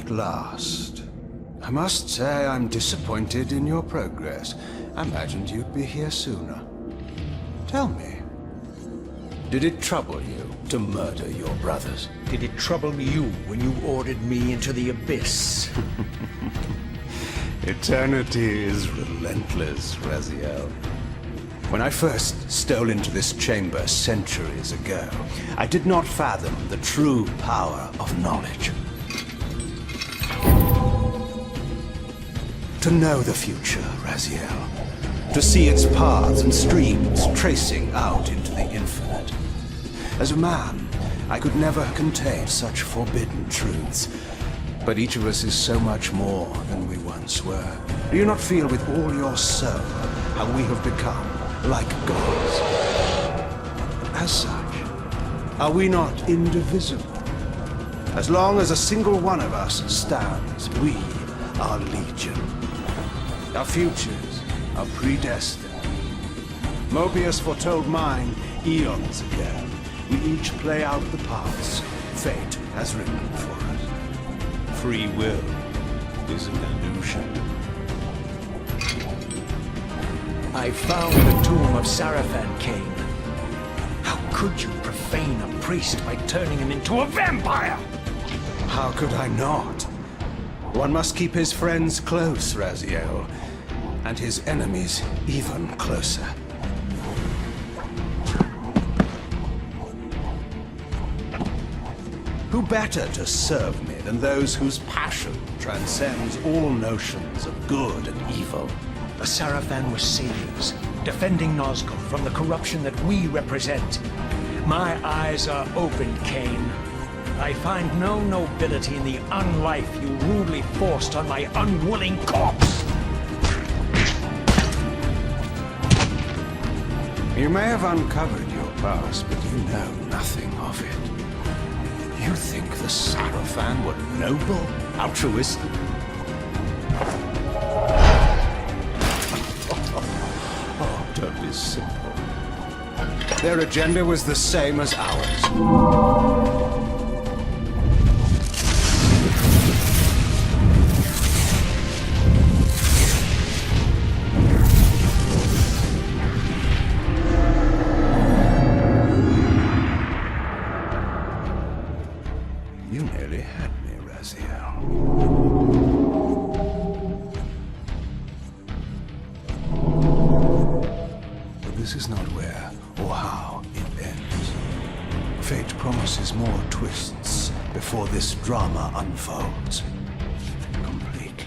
At last. I must say I'm disappointed in your progress. I imagined you'd be here sooner. Tell me, did it trouble you to murder your brothers? Did it trouble you when you ordered me into the abyss? Eternity is relentless, Raziel. When I first stole into this chamber centuries ago, I did not fathom the true power of knowledge. To know the future, Raziel. To see its paths and streams tracing out into the infinite. As a man, I could never contain such forbidden truths. But each of us is so much more than we once were. Do you not feel with all your soul how we have become like gods? As such, are we not indivisible? As long as a single one of us stands, we are legion. Our futures are predestined. Mobius foretold mine eons ago. We each play out the parts fate has written for us. Free will is an illusion. I found the tomb of Sarafan Kain. How could you profane a priest by turning him into a vampire? How could I not? One must keep his friends close, Raziel, and his enemies even closer. Who better to serve me than those whose passion transcends all notions of good and evil? The Sarafan were saviors, defending Nosgoth from the corruption that we represent. My eyes are opened, Kain. I find no nobility in the unlife you rudely forced on my unwilling corpse. You may have uncovered your past, but you know nothing of it. You think the Sarafan were noble, altruistic? Oh, don't be simple. Their agenda was the same as ours. You nearly had me, Raziel. But this is not where or how it ends. Fate promises more twists before this drama unfolds completely.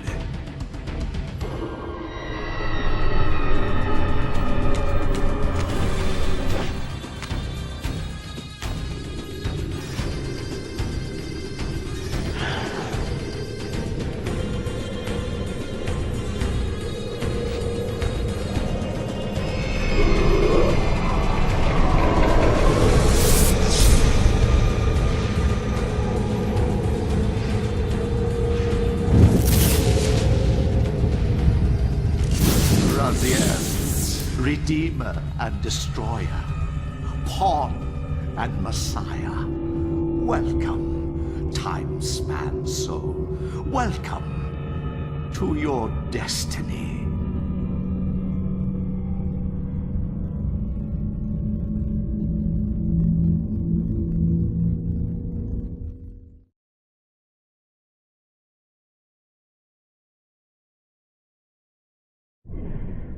Redeemer and Destroyer, Pawn and Messiah. Welcome, time-span soul. Welcome to your destiny.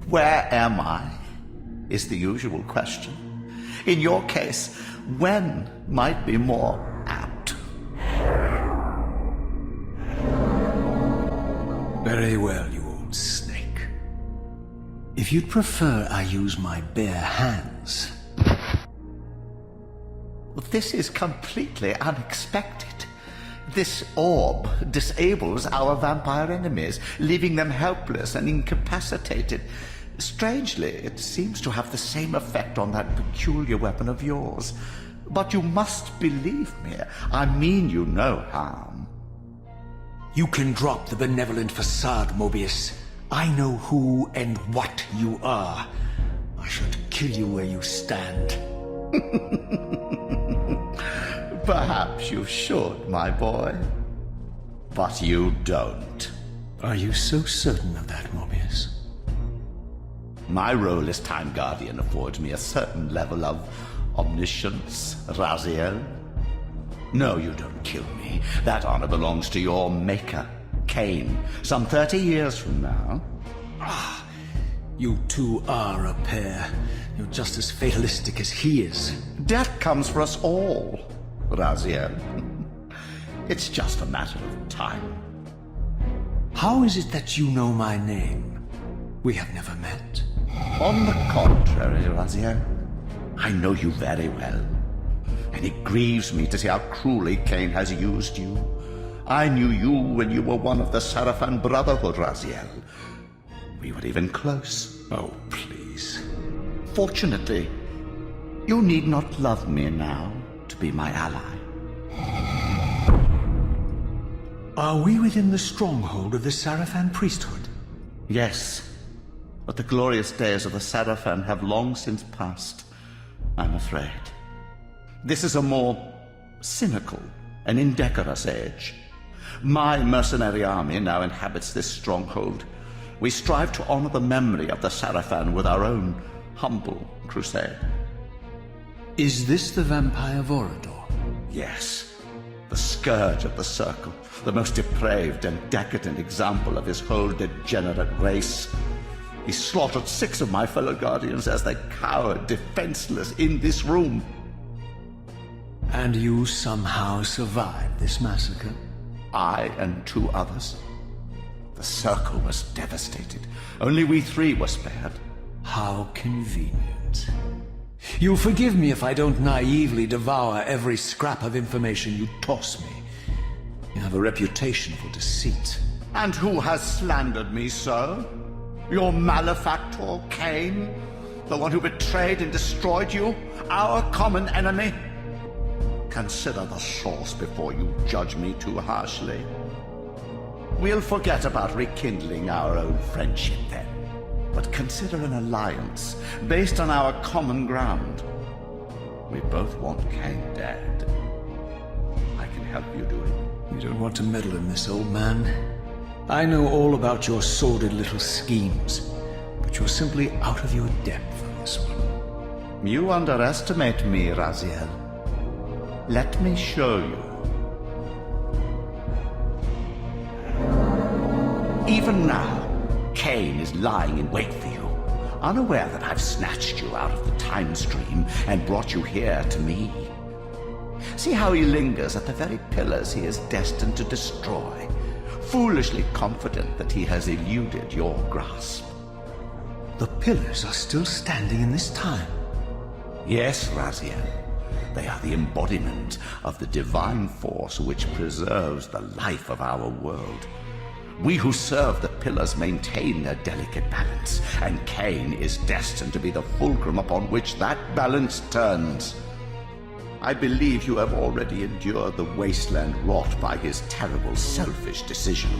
Where am I? Is the usual question. In your case, when might be more apt. Very well, you old snake. If you'd prefer I use my bare hands. This is completely unexpected. This orb disables our vampire enemies, leaving them helpless and incapacitated. Strangely, it seems to have the same effect on that peculiar weapon of yours. But you must believe me. I mean you no harm. You can drop the benevolent facade, Mobius. I know who and what you are. I should kill you where you stand. Perhaps you should, my boy. But you don't. Are you so certain of that, Morbius? My role as Time Guardian affords me a certain level of omniscience, Raziel. No, you don't kill me. That honor belongs to your maker, Kain, some 30 years from now. You two are a pair. You're just as fatalistic as he is. Death comes for us all, Raziel. It's just a matter of time. How is it that you know my name? We have never met. On the contrary, Raziel, I know you very well. And it grieves me to see how cruelly Kain has used you. I knew you when you were one of the Sarafan Brotherhood, Raziel. We were even close. Oh, please. Fortunately, you need not love me now to be my ally. Are we within the stronghold of the Sarafan priesthood? Yes, but the glorious days of the Sarafan have long since passed, I'm afraid. This is a more cynical and indecorous age. My mercenary army now inhabits this stronghold. We strive to honor the memory of the Sarafan with our own humble crusade. Is this the vampire Vorador? Yes, the scourge of the Circle, the most depraved and decadent example of his whole degenerate race. He slaughtered 6 of my fellow Guardians as they cowered defenseless in this room. And you somehow survived this massacre? I and 2 others. The Circle was devastated. Only we 3 were spared. How convenient. You'll forgive me if I don't naively devour every scrap of information you toss me. You have a reputation for deceit. And who has slandered me so? Your malefactor, Kain? The one who betrayed and destroyed you? Our common enemy? Consider the source before you judge me too harshly. We'll forget about rekindling our old friendship then. But consider an alliance based on our common ground. We both want Kain dead. I can help you do it. You don't want to meddle in this, old man. I know all about your sordid little schemes, but you're simply out of your depth on this one. You underestimate me, Raziel. Let me show you. Even now, Kain is lying in wait for you, unaware that I've snatched you out of the time stream and brought you here to me. See how he lingers at the very pillars he is destined to destroy, foolishly confident that he has eluded your grasp. The pillars are still standing in this time. Yes, Raziel. They are the embodiment of the divine force which preserves the life of our world. We who serve the pillars maintain their delicate balance, and Kain is destined to be the fulcrum upon which that balance turns. I believe you have already endured the wasteland wrought by his terrible, selfish decision.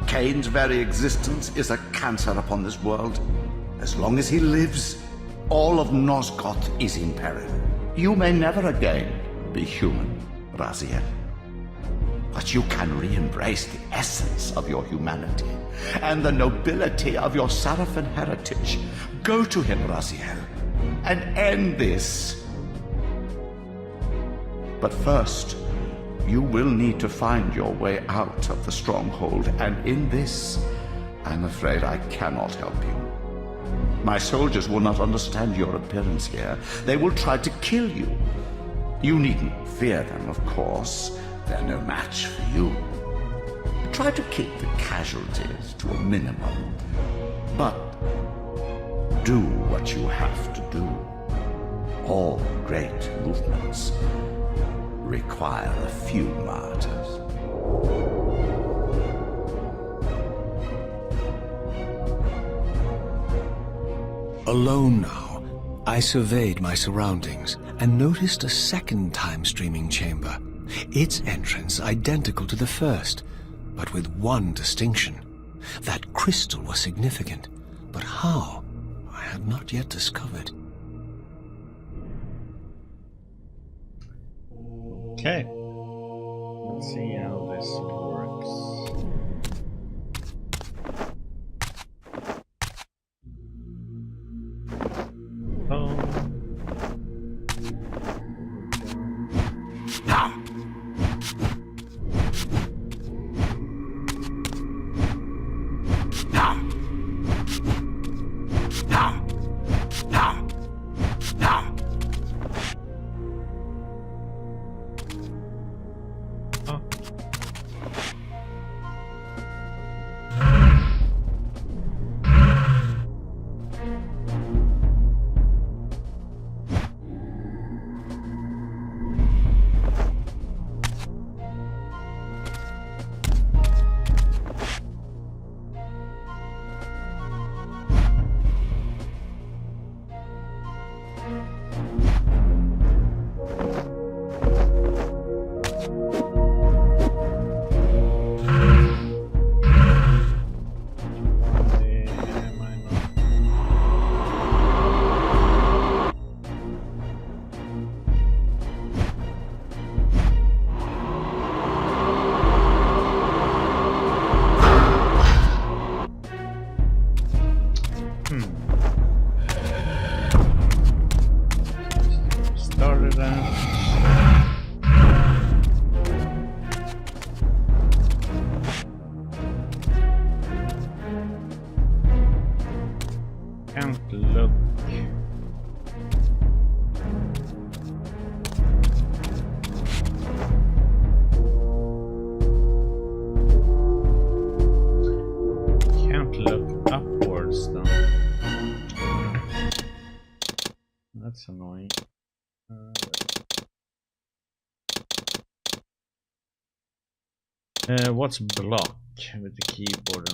Kain's very existence is a cancer upon this world. As long as he lives, all of Nosgoth is in peril. You may never again be human, Raziel. But you can re-embrace the essence of your humanity and the nobility of your Sarafan heritage. Go to him, Raziel, and end this. But first, you will need to find your way out of the stronghold, and in this, I'm afraid I cannot help you. My soldiers will not understand your appearance here. They will try to kill you. You needn't fear them, of course. They're no match for you. Try to keep the casualties to a minimum. But do what you have to do. All great movements require a few martyrs. Alone now, I surveyed my surroundings and noticed a second time-streaming chamber. Its entrance identical to the first, but with one distinction. That crystal was significant, but how, I had not yet discovered. Okay. Let's see how this works. That's annoying. What's block with the keyboard?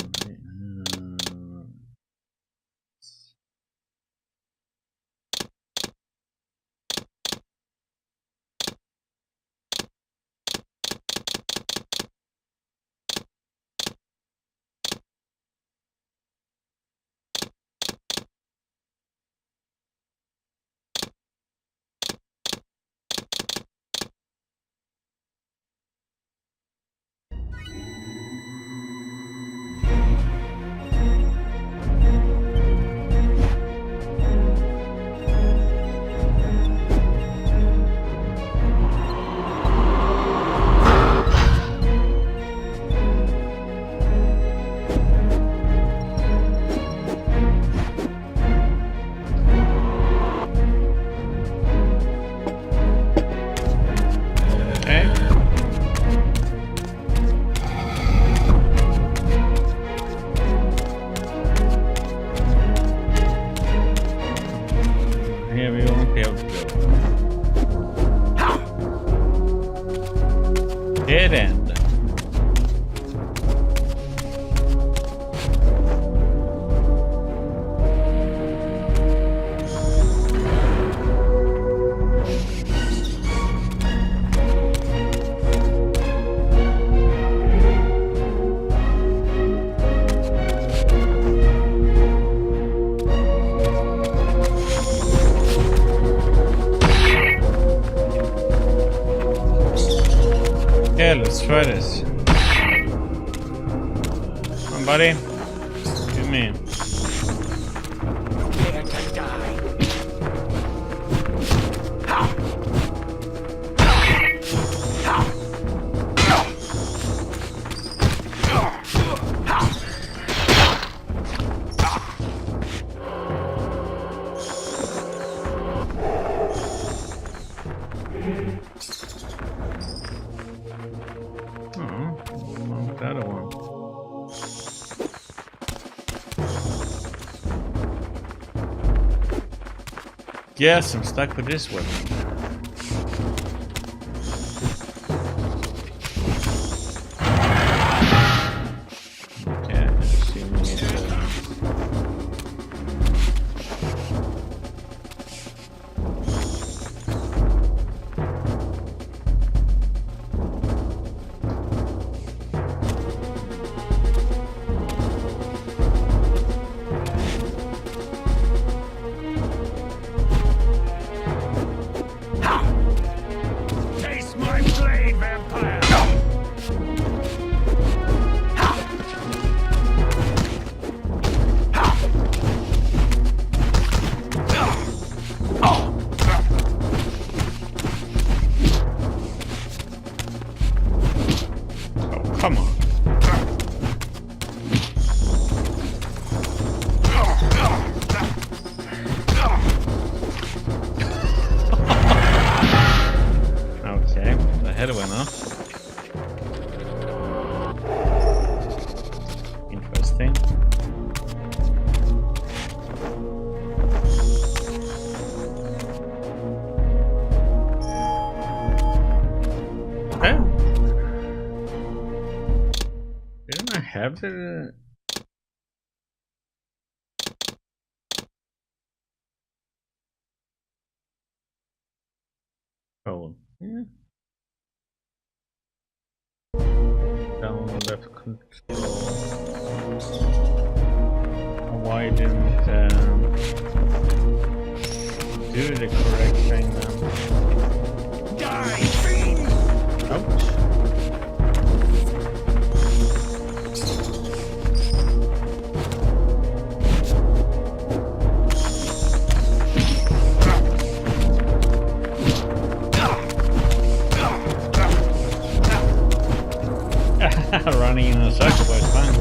Dead end. Yeah, let's try this. Come on, buddy. Get me. Prepare to die. Yes, I'm stuck with this weapon. Okay, let's see what we need to... enough. Interesting. Okay. Didn't I have the... Oh, yeah. Down left control. Why didn't do the correct thing then? Die, fiend! Ouch. Running in a circle, but it's fine.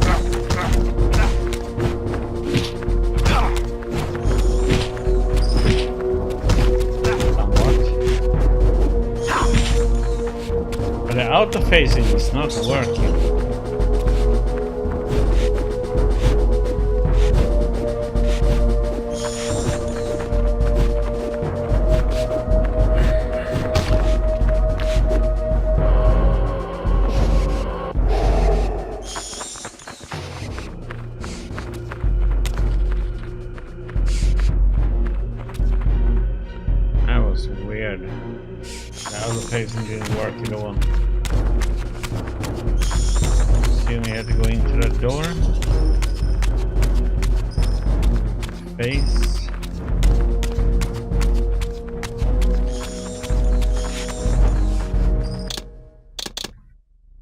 Somewhat. But the auto phasing is not working. Phasing didn't work at all. Assume we had to go into that door. Face.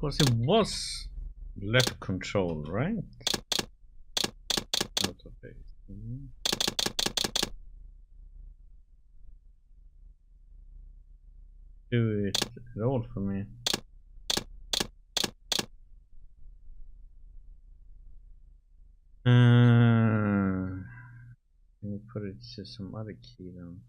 Because it was left control, right? Auto face. Do it at all for me. Let me put it to some other key then.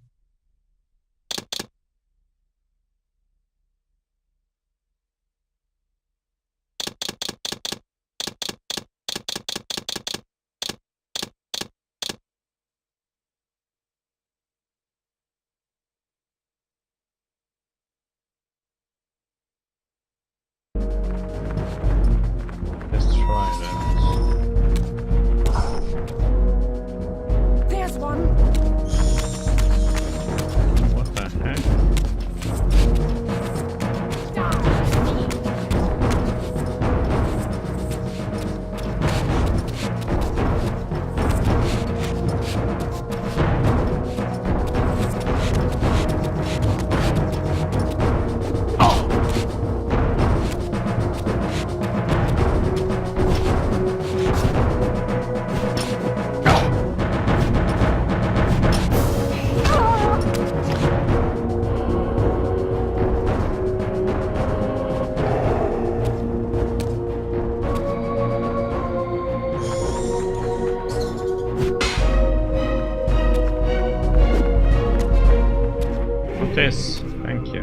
This, thank you.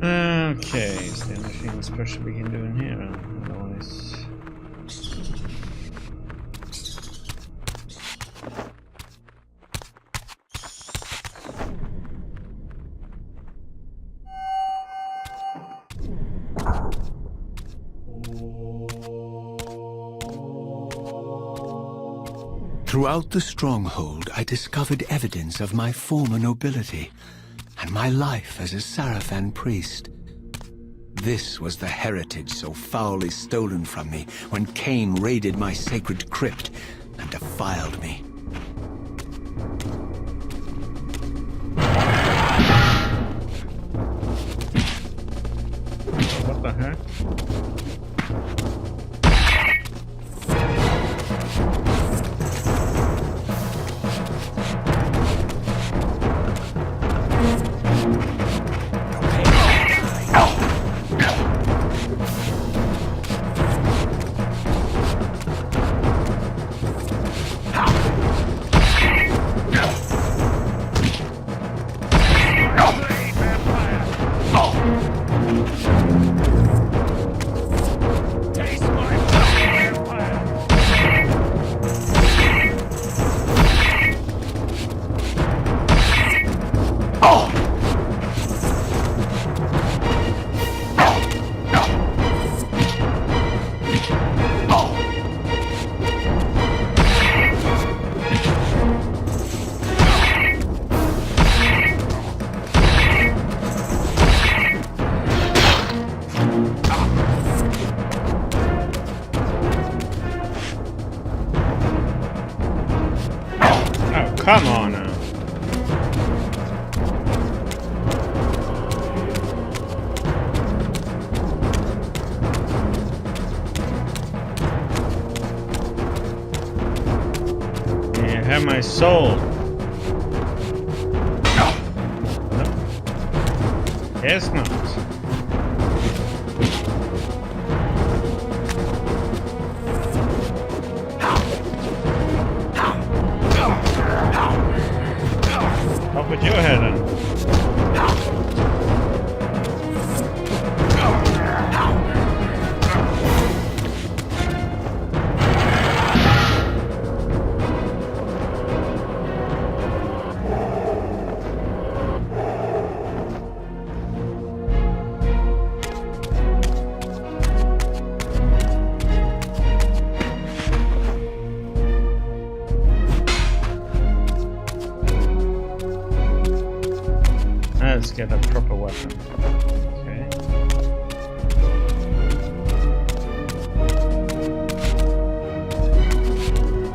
Okay, is there anything special we can do in here? Otherwise... Throughout the stronghold, I discovered evidence of my former nobility and my life as a Sarafan priest. This was the heritage so foully stolen from me when Kain raided my sacred crypt and defiled me. What the heck? Come on now. You have my soul. No. Guess not. Off with your head then. Let's get a proper weapon. Okay.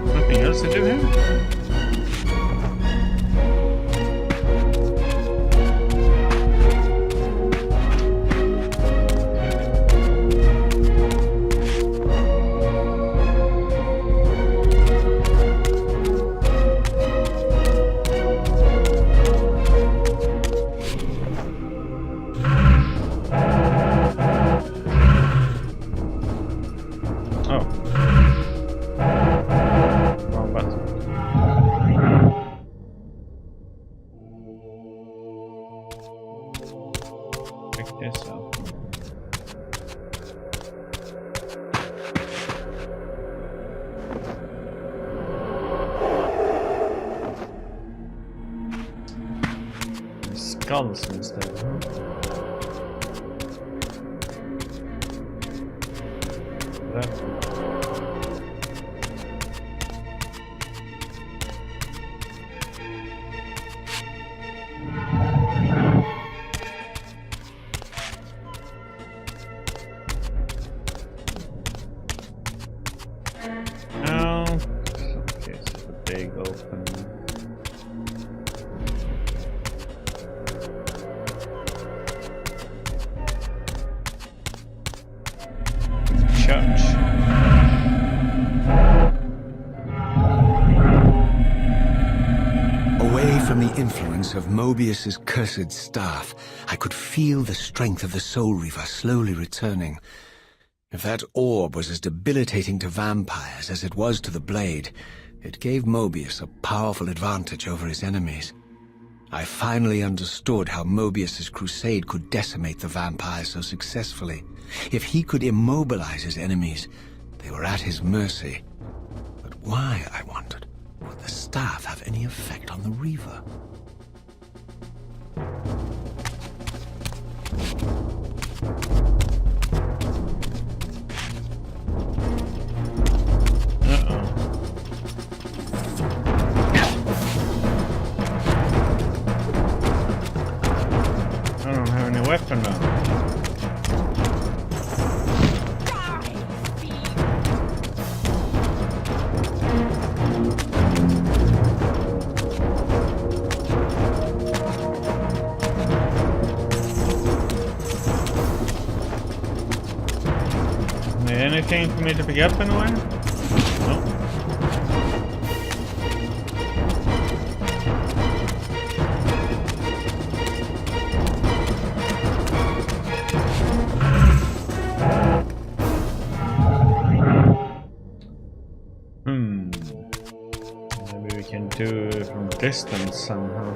Nothing else to do here? Skulls instead, huh? That one. Oh, okay, so the big open. Away from the influence of Mobius's cursed staff, I could feel the strength of the Soul Reaver slowly returning. If that orb was as debilitating to vampires as it was to the blade, it gave Mobius a powerful advantage over his enemies. I finally understood how Mobius's crusade could decimate the vampires so successfully. If he could immobilize his enemies, they were at his mercy. But why, I wondered, would the staff have any effect on the Reaver? I don't have any weapon now. Anything for me to pick up anywhere? No. Maybe we can do it from distance somehow.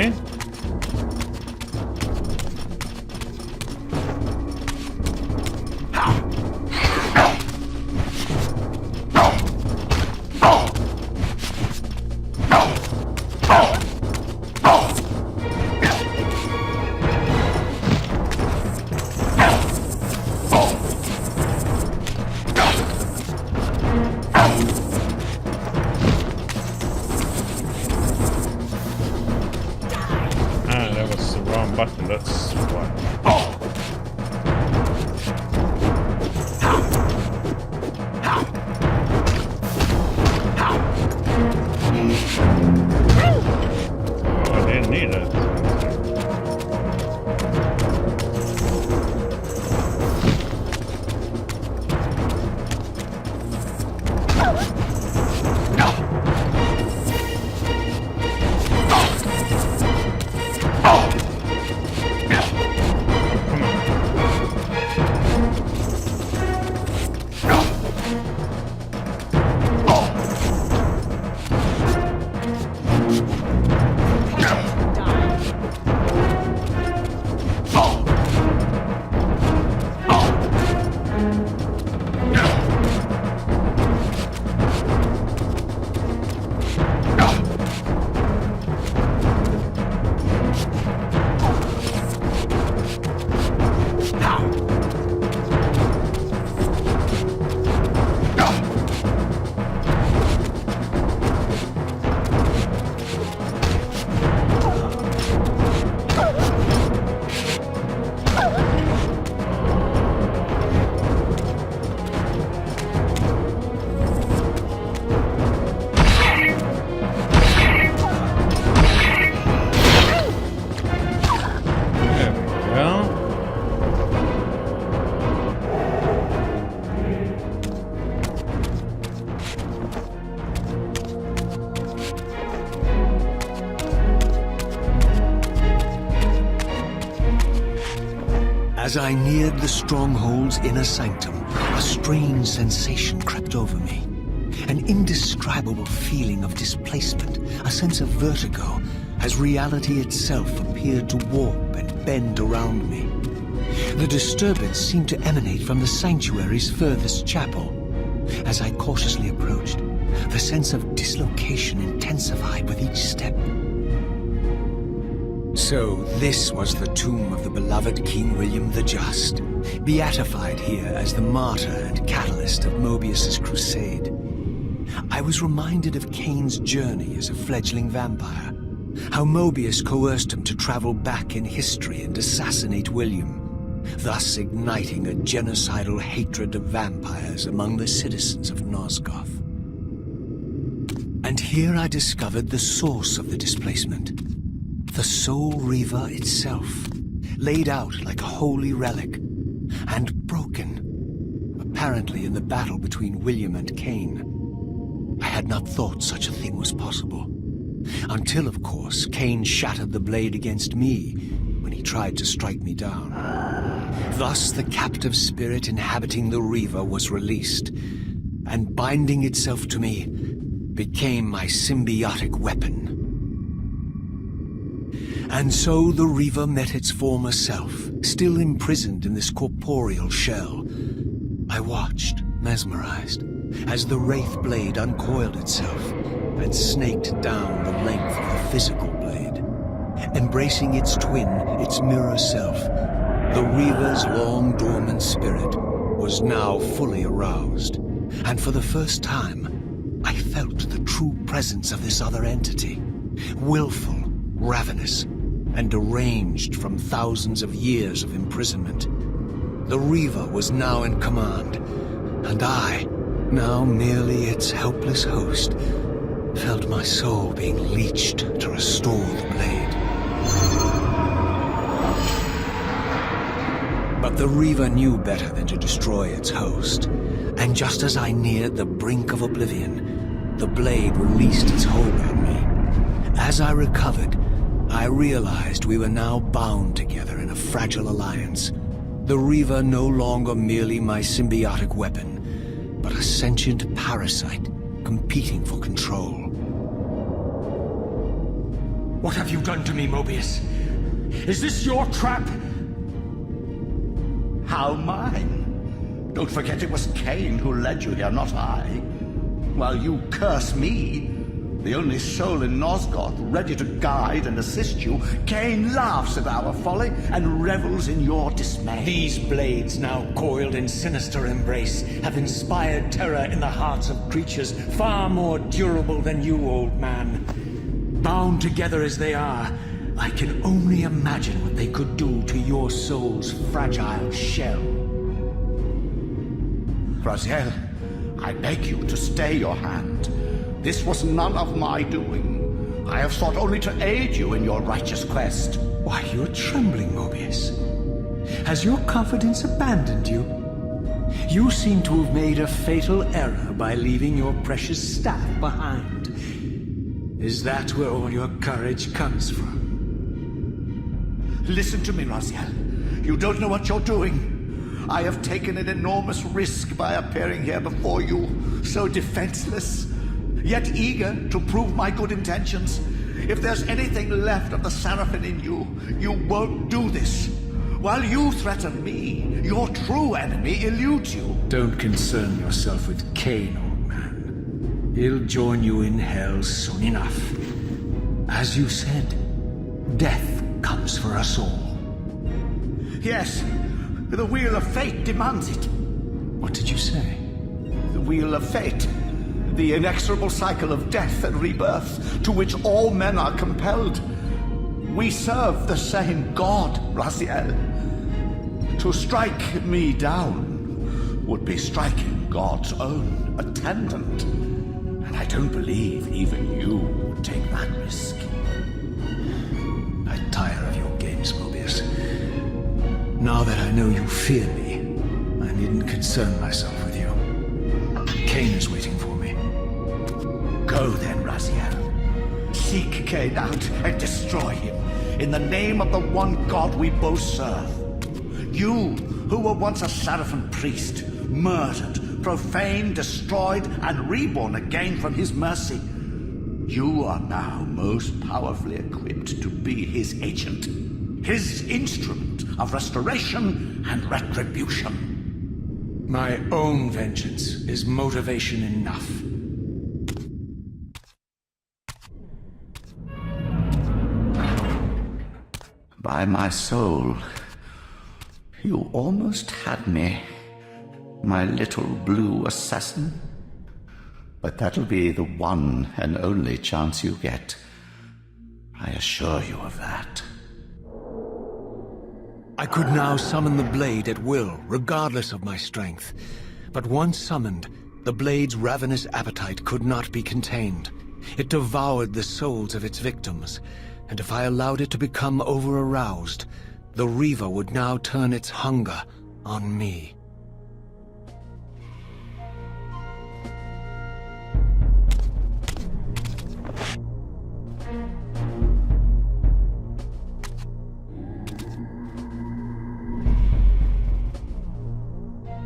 Okay. That was the wrong button, that's why. Oh, I didn't need it. As I neared the stronghold's inner sanctum, a strange sensation crept over me. An indescribable feeling of displacement, a sense of vertigo, as reality itself appeared to warp and bend around me. The disturbance seemed to emanate from the sanctuary's furthest chapel. As I cautiously approached, the sense of dislocation intensified with each step. So this was the tomb of the beloved King William the Just, beatified here as the martyr and catalyst of Mobius's crusade. I was reminded of Kain's journey as a fledgling vampire, how Mobius coerced him to travel back in history and assassinate William, thus igniting a genocidal hatred of vampires among the citizens of Nosgoth. And here I discovered the source of the displacement. The Soul Reaver itself, laid out like a holy relic, and broken, apparently in the battle between William and Kain. I had not thought such a thing was possible. Until, of course, Kain shattered the blade against me when he tried to strike me down. Thus the captive spirit inhabiting the Reaver was released, and binding itself to me, became my symbiotic weapon. And so the Reaver met its former self, still imprisoned in this corporeal shell. I watched, mesmerized, as the Wraith blade uncoiled itself and snaked down the length of the physical blade. Embracing its twin, its mirror self, the Reaver's long-dormant spirit was now fully aroused. And for the first time, I felt the true presence of this other entity, willful, ravenous, and deranged from thousands of years of imprisonment. The Reaver was now in command, and I, now merely its helpless host, felt my soul being leached to restore the blade. But the Reaver knew better than to destroy its host, and just as I neared the brink of oblivion, the blade released its hold on me. As I recovered, I realized we were now bound together in a fragile alliance. The Reaver no longer merely my symbiotic weapon, but a sentient parasite competing for control. What have you done to me, Mobius? Is this your trap? How mine? Don't forget it was Kain who led you here, not I. While you curse me, the only soul in Nosgoth ready to guide and assist you, Kain laughs at our folly and revels in your dismay. These blades, now coiled in sinister embrace, have inspired terror in the hearts of creatures far more durable than you, old man. Bound together as they are, I can only imagine what they could do to your soul's fragile shell. Raziel, I beg you to stay your hand. This was none of my doing. I have sought only to aid you in your righteous quest. Why, you're trembling, Mobius. Has your confidence abandoned you? You seem to have made a fatal error by leaving your precious staff behind. Is that where all your courage comes from? Listen to me, Raziel. You don't know what you're doing. I have taken an enormous risk by appearing here before you, so defenseless, yet eager to prove my good intentions. If there's anything left of the Sarafan in you, you won't do this. While you threaten me, your true enemy eludes you. Don't concern yourself with Kain, old man. He'll join you in hell soon enough. As you said, death comes for us all. Yes, the Wheel of Fate demands it. What did you say? The Wheel of Fate. The inexorable cycle of death and rebirth to which all men are compelled. We serve the same God, Raziel. To strike me down would be striking God's own attendant. And I don't believe even you would take that risk. I tire of your games, Mobius. Now that I know you fear me, I needn't concern myself with you. Kain is waiting for me. Go then, Raziel. Seek Kain out and destroy him in the name of the one God we both serve. You, who were once a Sarafan priest, murdered, profaned, destroyed, and reborn again from his mercy. You are now most powerfully equipped to be his agent, his instrument of restoration and retribution. My own vengeance is motivation enough. By my soul, you almost had me, my little blue assassin. But that'll be the one and only chance you get. I assure you of that. I could now summon the blade at will, regardless of my strength. But once summoned, the blade's ravenous appetite could not be contained. It devoured the souls of its victims, and if I allowed it to become over-aroused, the Reaver would now turn its hunger on me.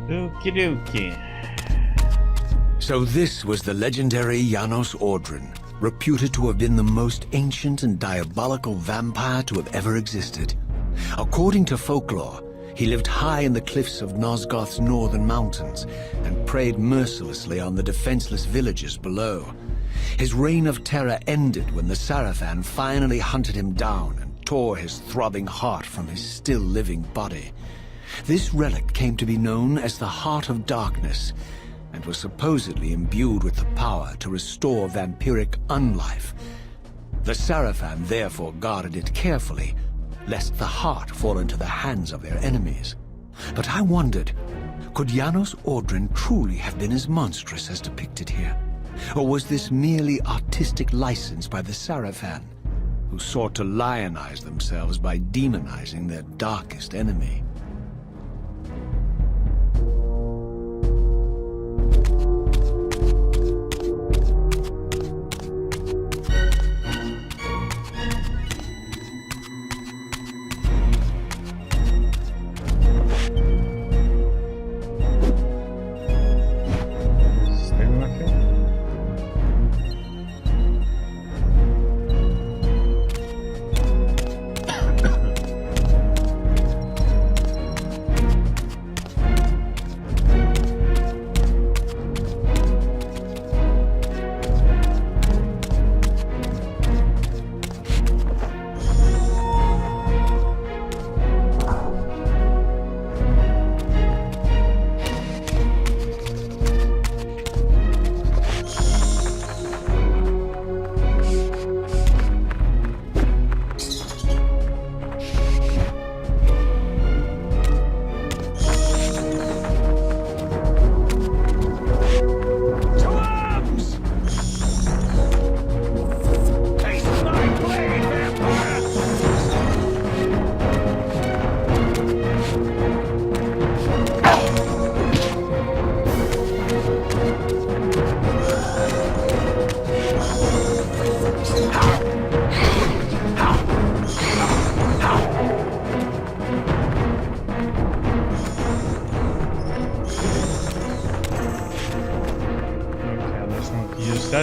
Okie dokie. So this was the legendary Janos Ordrin, reputed to have been the most ancient and diabolical vampire to have ever existed. According to folklore, he lived high in the cliffs of Nosgoth's northern mountains and preyed mercilessly on the defenseless villages below. His reign of terror ended when the Sarafan finally hunted him down and tore his throbbing heart from his still-living body. This relic came to be known as the Heart of Darkness, and was supposedly imbued with the power to restore vampiric unlife. The Sarafan therefore guarded it carefully, lest the heart fall into the hands of their enemies. But I wondered, could Janos Ordrin truly have been as monstrous as depicted here? Or was this merely artistic license by the Sarafan, who sought to lionize themselves by demonizing their darkest enemy?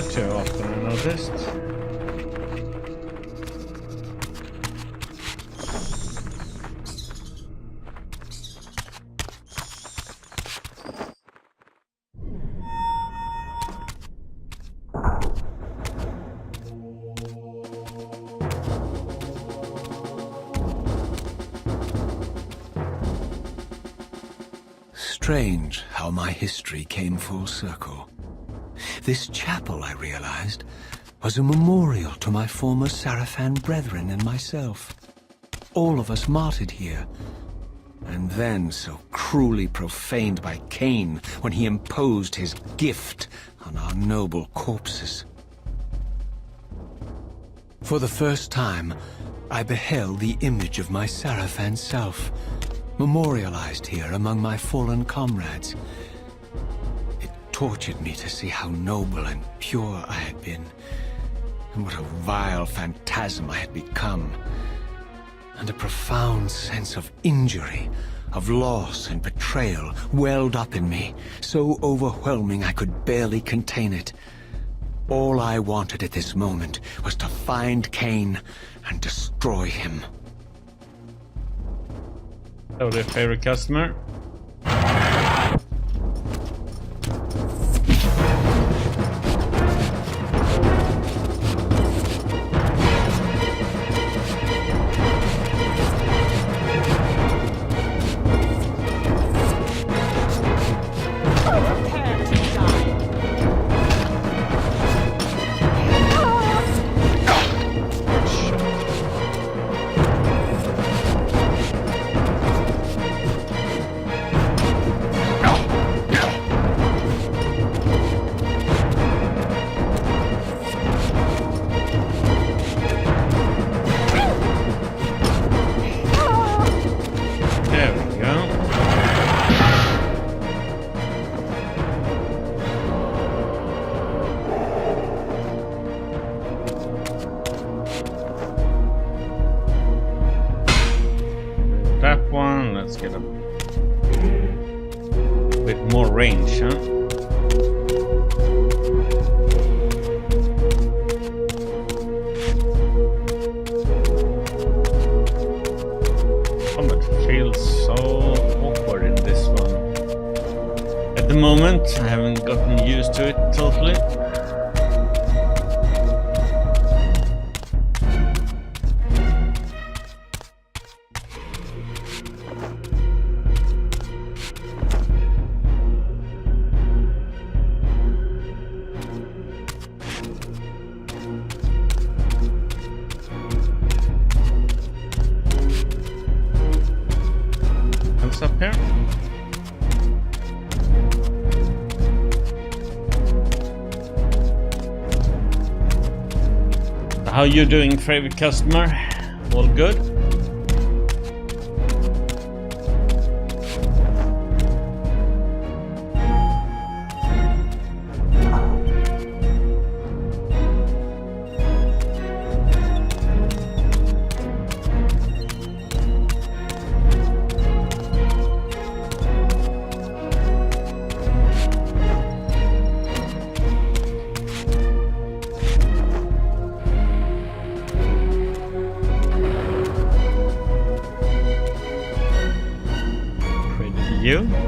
that too often, I noticed. Strange how my history came full circle. This chapel, I realized, was a memorial to my former Sarafan brethren and myself. All of us martyred here, and then so cruelly profaned by Kain when he imposed his gift on our noble corpses. For the first time, I beheld the image of my Sarafan self, memorialized here among my fallen comrades. It tortured me to see how noble and pure I had been, and what a vile phantasm I had become. And a profound sense of injury, of loss and betrayal welled up in me, so overwhelming I could barely contain it. All I wanted at this moment was to find Kain and destroy him. So their favorite customer. Let's get a bit more range, huh? Oh, it feels so awkward in this one. At the moment, I haven't gotten used to it totally. Up here. How you doing, favorite customer? All good?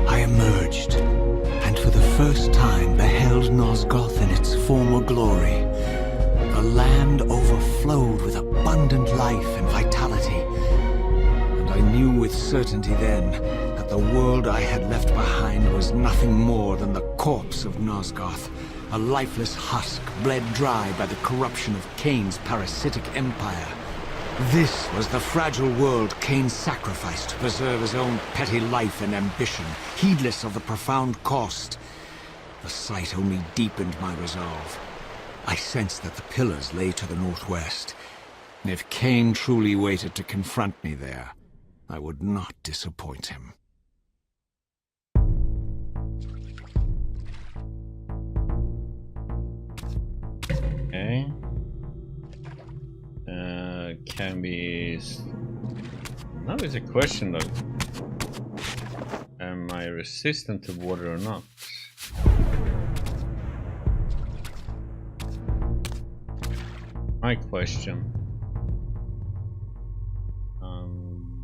I emerged, and for the first time beheld Nosgoth in its former glory. The land overflowed with abundant life and vitality, and I knew with certainty then that the world I had left behind was nothing more than the corpse of Nosgoth, a lifeless husk bled dry by the corruption of Kain's parasitic empire. This was the fragile world Kain sacrificed to preserve his own petty life and ambition, heedless of the profound cost. The sight only deepened my resolve. I sensed that the pillars lay to the northwest, and if Kain truly waited to confront me there, I would not disappoint him. Okay. Can be... Now is a question of am I resistant to water or not? my question.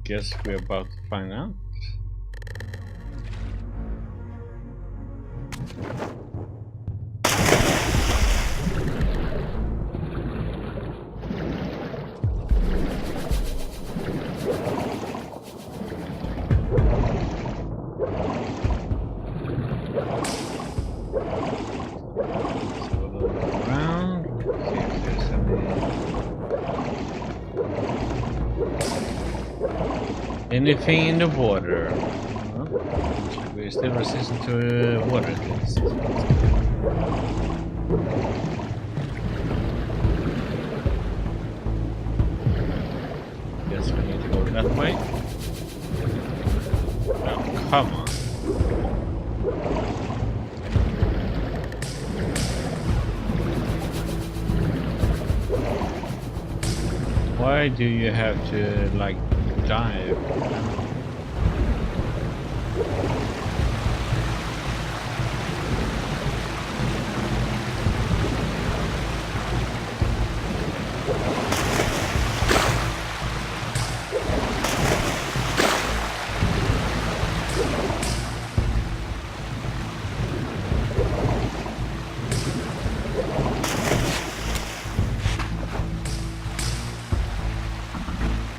Guess we're about to find out. Anything in the water? We're still resistant to water at least. Guess we need to go that way. Oh, come on. Why do you have to like dive?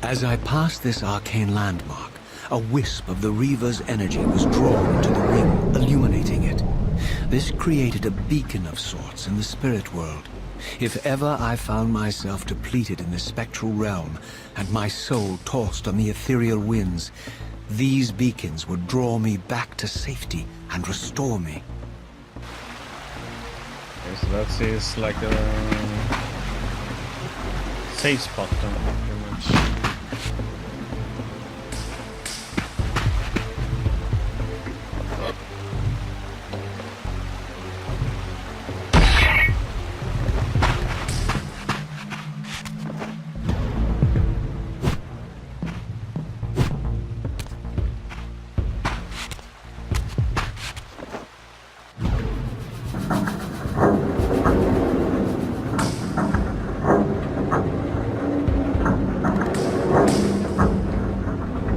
As I passed this arcane landmark, a wisp of the Reaver's energy was drawn into the ring, illuminating it. This created a beacon of sorts in the spirit world. If ever I found myself depleted in the spectral realm, and my soul tossed on the ethereal winds, these beacons would draw me back to safety and restore me. Okay, so that is like a safe spot, pretty much.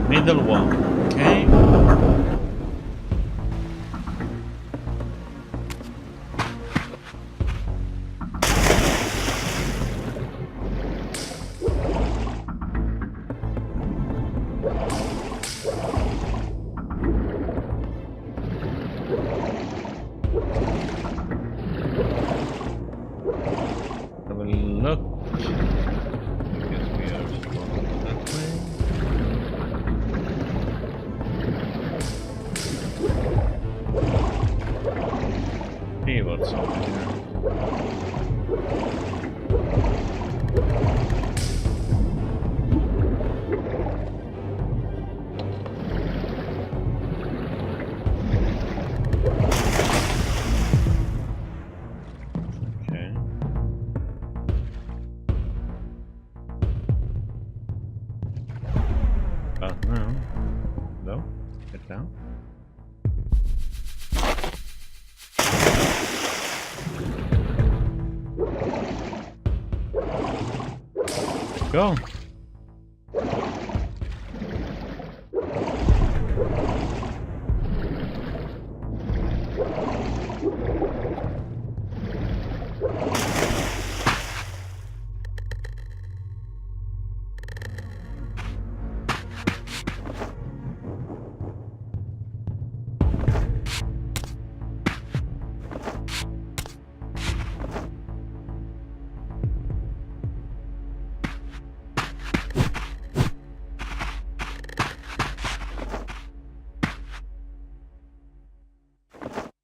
Middle one, okay. Have a look. I guess we are supposed to go that way. See what's over here. Okay. But now, no, get down. Go.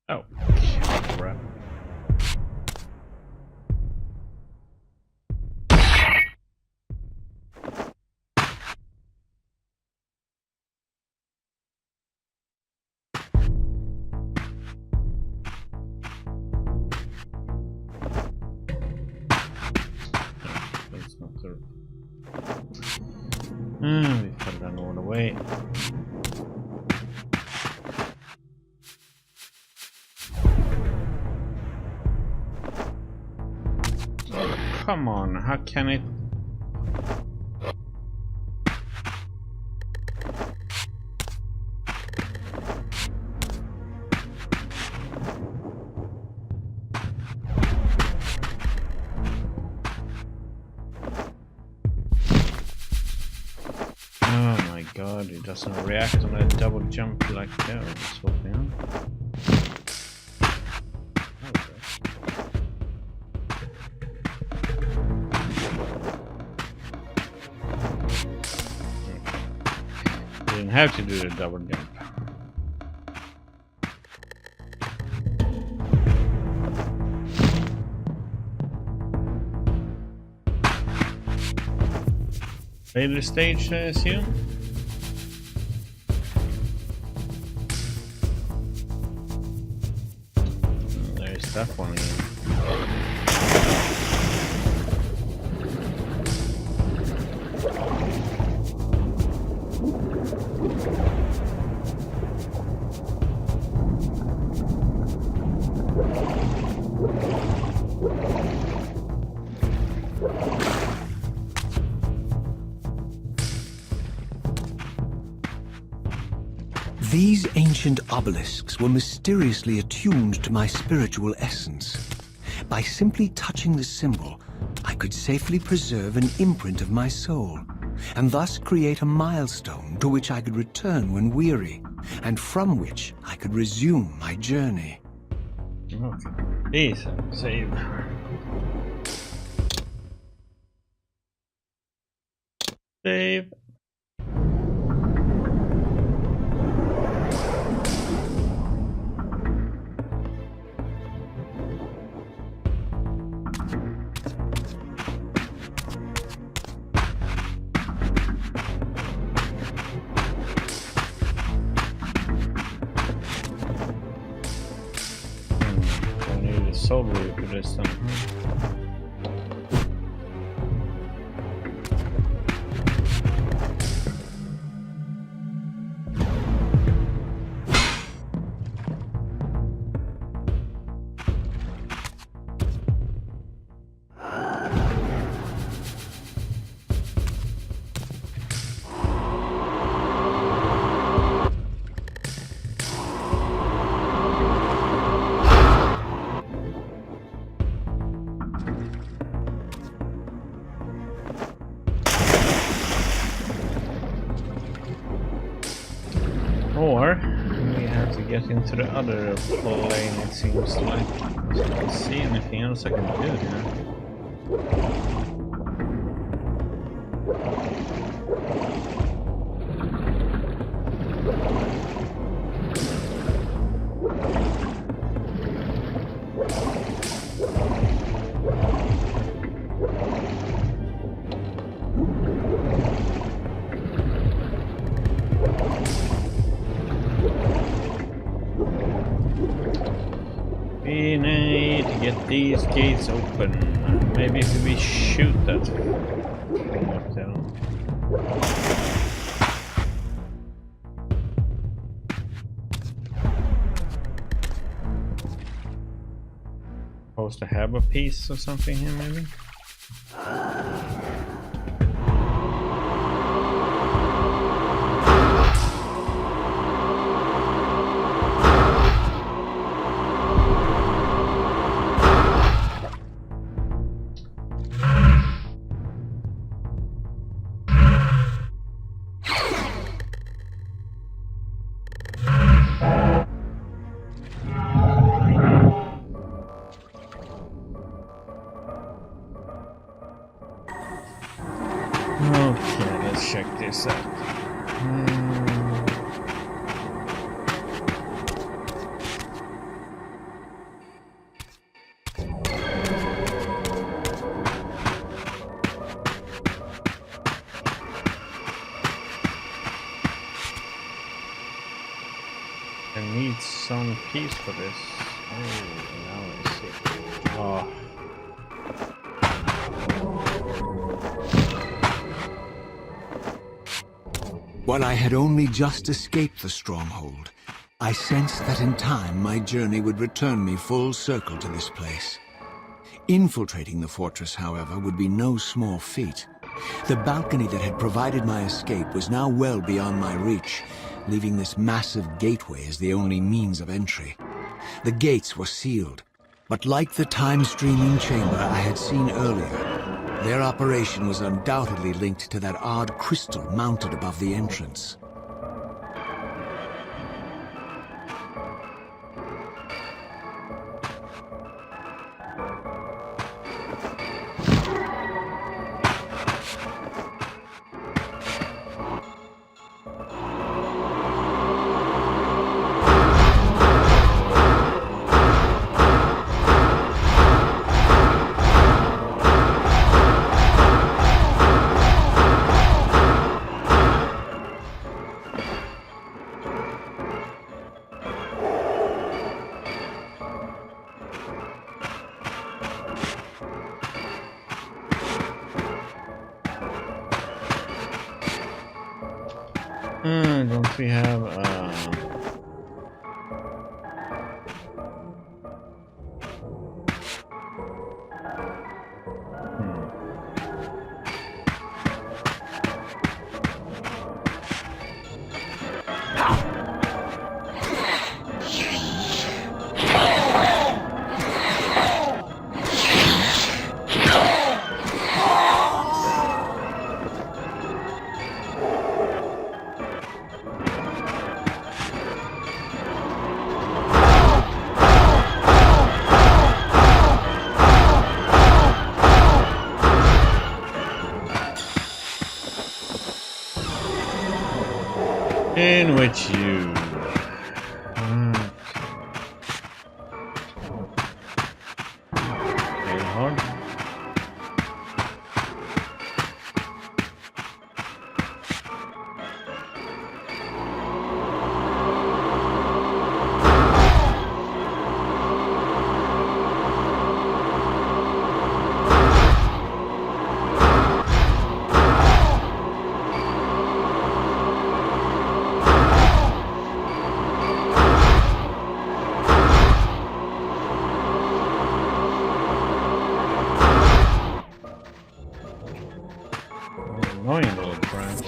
Oh, crap. That's not the... we fell down all the way. come on, how can it... Oh my god, it doesn't react on a double jump like that. It's hoping on. Didn't have to do the double jump. Later stage, I assume. There's that one again. These ancient obelisks were mysteriously attuned to my spiritual essence. By simply touching the symbol, I could safely preserve an imprint of my soul, and thus create a milestone to which I could return when weary, and from which I could resume my journey. Okay. Please, save. Save. I need a soul Reaver this time. Or we have to get into the other plane, it seems like. I don't see anything else I can do here. We need to get these gates open. Maybe if we shoot that thing up there. Supposed to have a piece or something here, maybe? Okay, let's check this out. I need some piece for this. Oh, now I see. Oh. While I had only just escaped the stronghold, I sensed that in time my journey would return me full circle to this place. Infiltrating the fortress, however, would be no small feat. The balcony that had provided my escape was now well beyond my reach, leaving this massive gateway as the only means of entry. The gates were sealed, but like the time-streaming chamber I had seen earlier, their operation was undoubtedly linked to that odd crystal mounted above the entrance. Don't we have in which you very hard. Annoying little brat.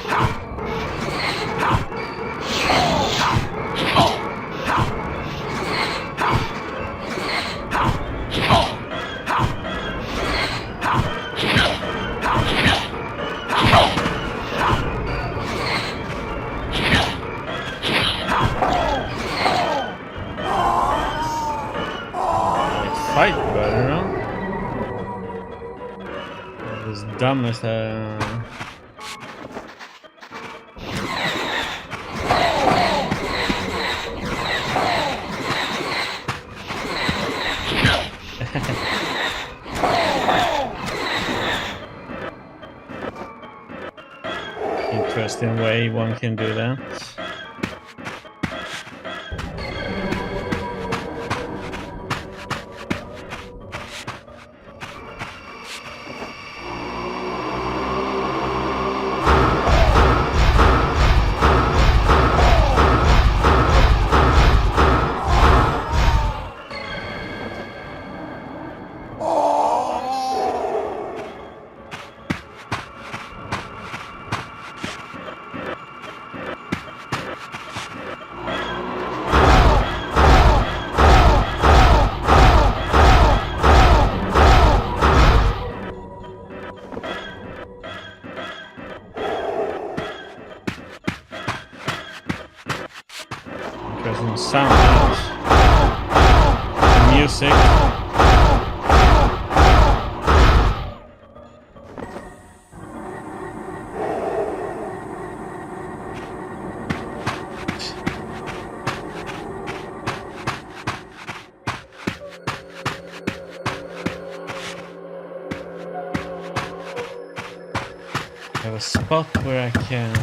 Fight better, huh? This dumbest interesting way one can do that. Interesting sound. Music. I have a spot where I can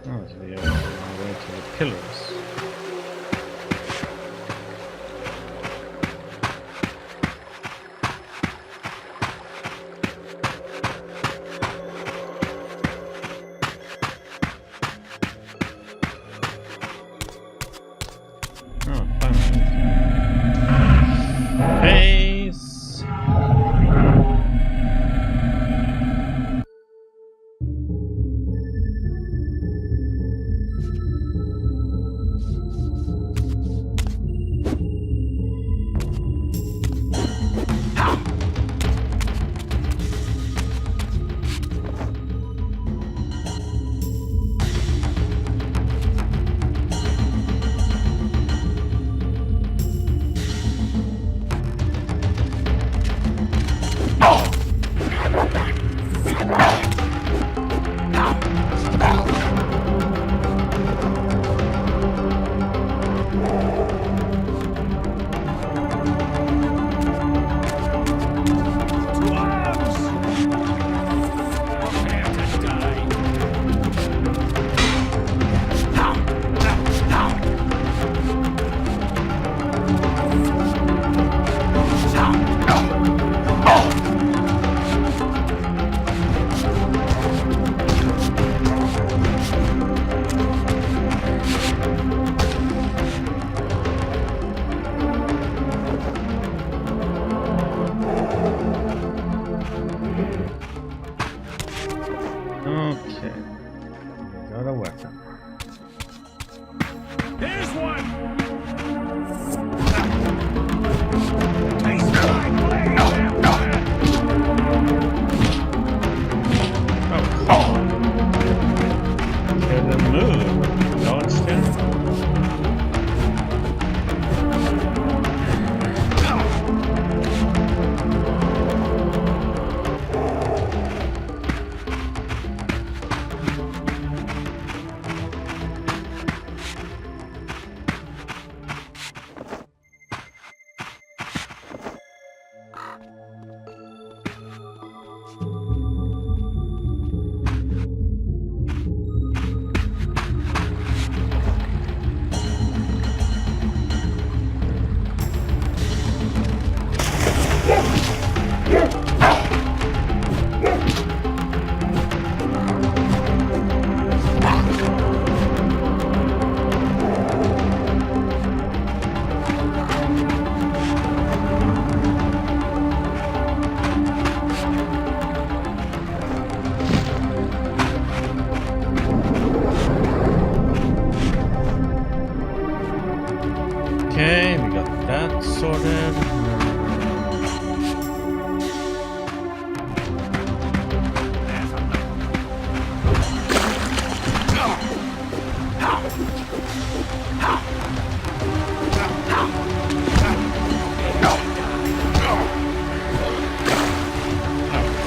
Oh, so we are on our way to the pillars.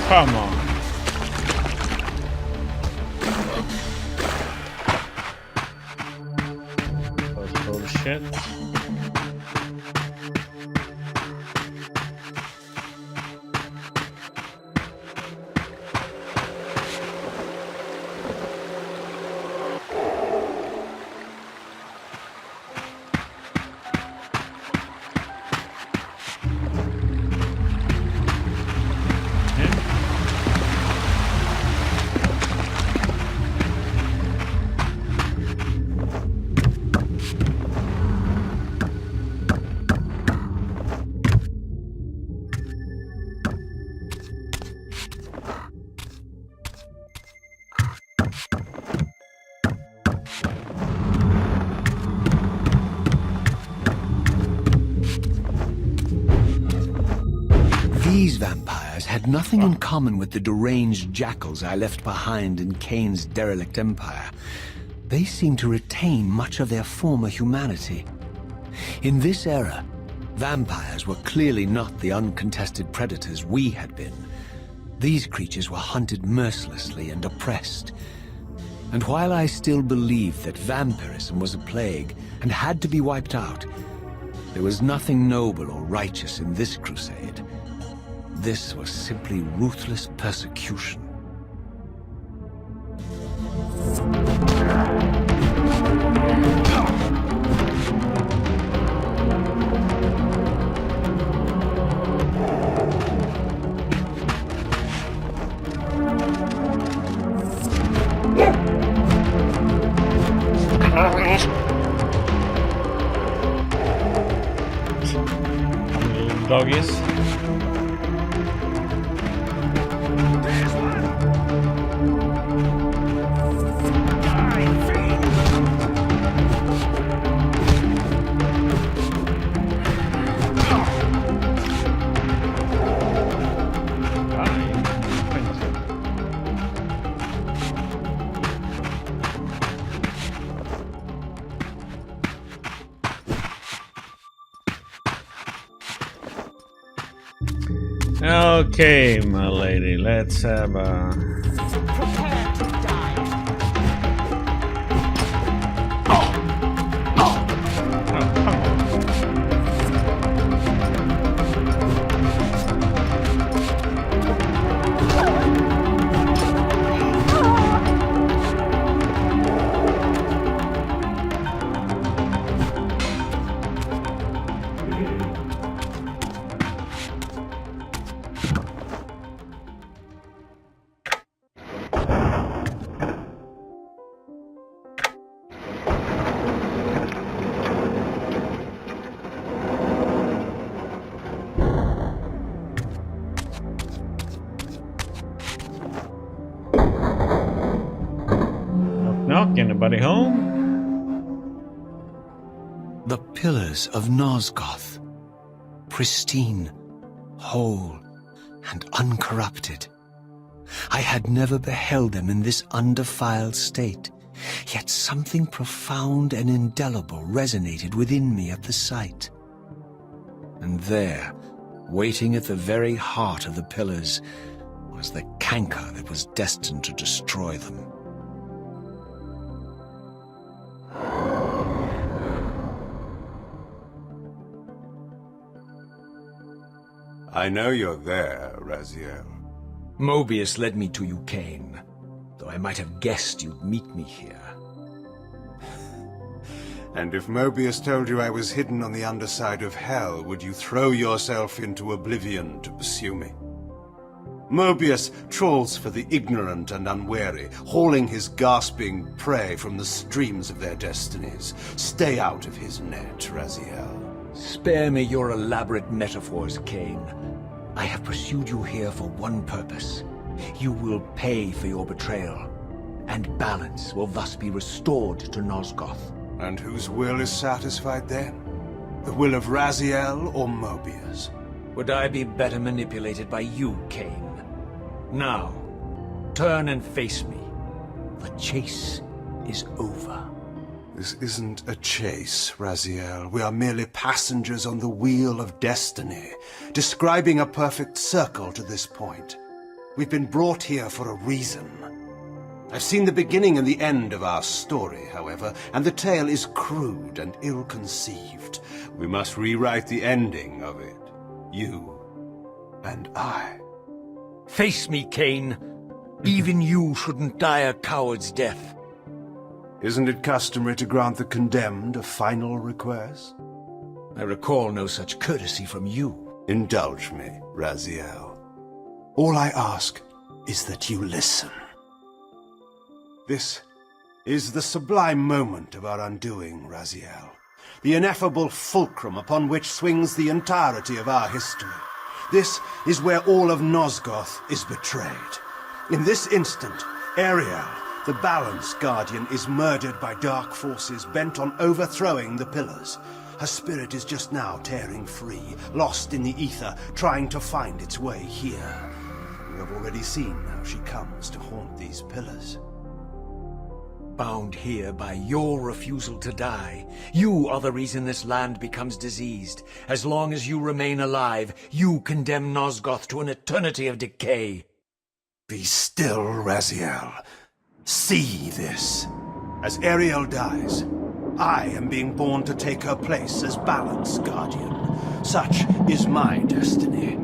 Come on. That's bullshit. These vampires had nothing in common with the deranged jackals I left behind in Kain's derelict empire. They seemed to retain much of their former humanity. In this era, vampires were clearly not the uncontested predators we had been. These creatures were hunted mercilessly and oppressed. And while I still believed that vampirism was a plague and had to be wiped out, there was nothing noble or righteous in this crusade. This was simply ruthless persecution. Doggies. Okay, my lady, let's have a... Prepare to die. Oh, come on. Knock, anybody home? The Pillars of Nosgoth. Pristine, whole, and uncorrupted. I had never beheld them in this undefiled state, yet something profound and indelible resonated within me at the sight. And there, waiting at the very heart of the pillars, was the canker that was destined to destroy them. I know you're there, Raziel. Mobius led me to you, Kain, though I might have guessed you'd meet me here. And if Mobius told you I was hidden on the underside of hell, would you throw yourself into oblivion to pursue me? Mobius trawls for the ignorant and unwary, hauling his gasping prey from the streams of their destinies. Stay out of his net, Raziel. Spare me your elaborate metaphors, Kain. I have pursued you here for one purpose. You will pay for your betrayal, and balance will thus be restored to Nosgoth. And whose will is satisfied then? The will of Raziel or Mobius? Would I be better manipulated by you, Kain? Now, turn and face me. The chase is over. This isn't a chase, Raziel. We are merely passengers on the wheel of destiny, describing a perfect circle to this point. We've been brought here for a reason. I've seen the beginning and the end of our story, however, and the tale is crude and ill-conceived. We must rewrite the ending of it. You and I. Face me, Kain. Even you shouldn't die a coward's death. Isn't it customary to grant the condemned a final request? I recall no such courtesy from you. Indulge me, Raziel. All I ask is that you listen. This is the sublime moment of our undoing, Raziel. The ineffable fulcrum upon which swings the entirety of our history. This is where all of Nosgoth is betrayed. In this instant, Ariel, the Balance Guardian, is murdered by dark forces bent on overthrowing the Pillars. Her spirit is just now tearing free, lost in the ether, trying to find its way here. We have already seen how she comes to haunt these Pillars. Bound here by your refusal to die. You are the reason this land becomes diseased. As long as you remain alive, you condemn Nosgoth to an eternity of decay. Be still, Raziel. See this. As Ariel dies, I am being born to take her place as Balance Guardian. Such is my destiny.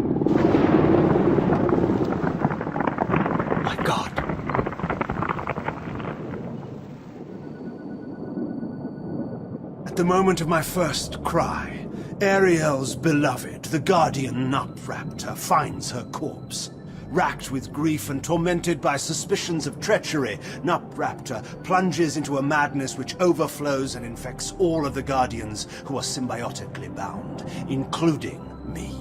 My God. At the moment of my first cry, Ariel's beloved, the Guardian Nupraptor, finds her corpse. Racked with grief and tormented by suspicions of treachery, Nupraptor plunges into a madness which overflows and infects all of the Guardians who are symbiotically bound, including me.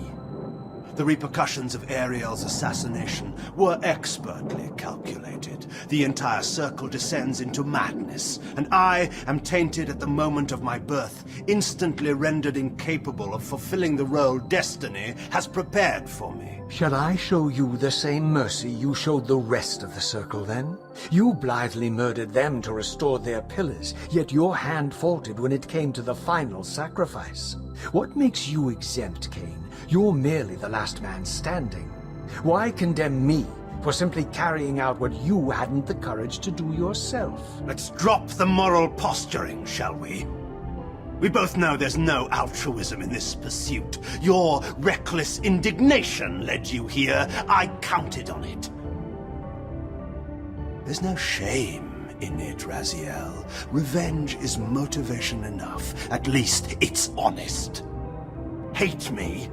The repercussions of Ariel's assassination were expertly calculated. The entire circle descends into madness, and I am tainted at the moment of my birth, instantly rendered incapable of fulfilling the role destiny has prepared for me. Shall I show you the same mercy you showed the rest of the circle, then? You blithely murdered them to restore their pillars, yet your hand faltered when it came to the final sacrifice. What makes you exempt, Kain? You're merely the last man standing. Why condemn me for simply carrying out what you hadn't the courage to do yourself? Let's drop the moral posturing, shall we? We both know there's no altruism in this pursuit. Your reckless indignation led you here. I counted on it. There's no shame in it, Raziel. Revenge is motivation enough. At least it's honest. Hate me,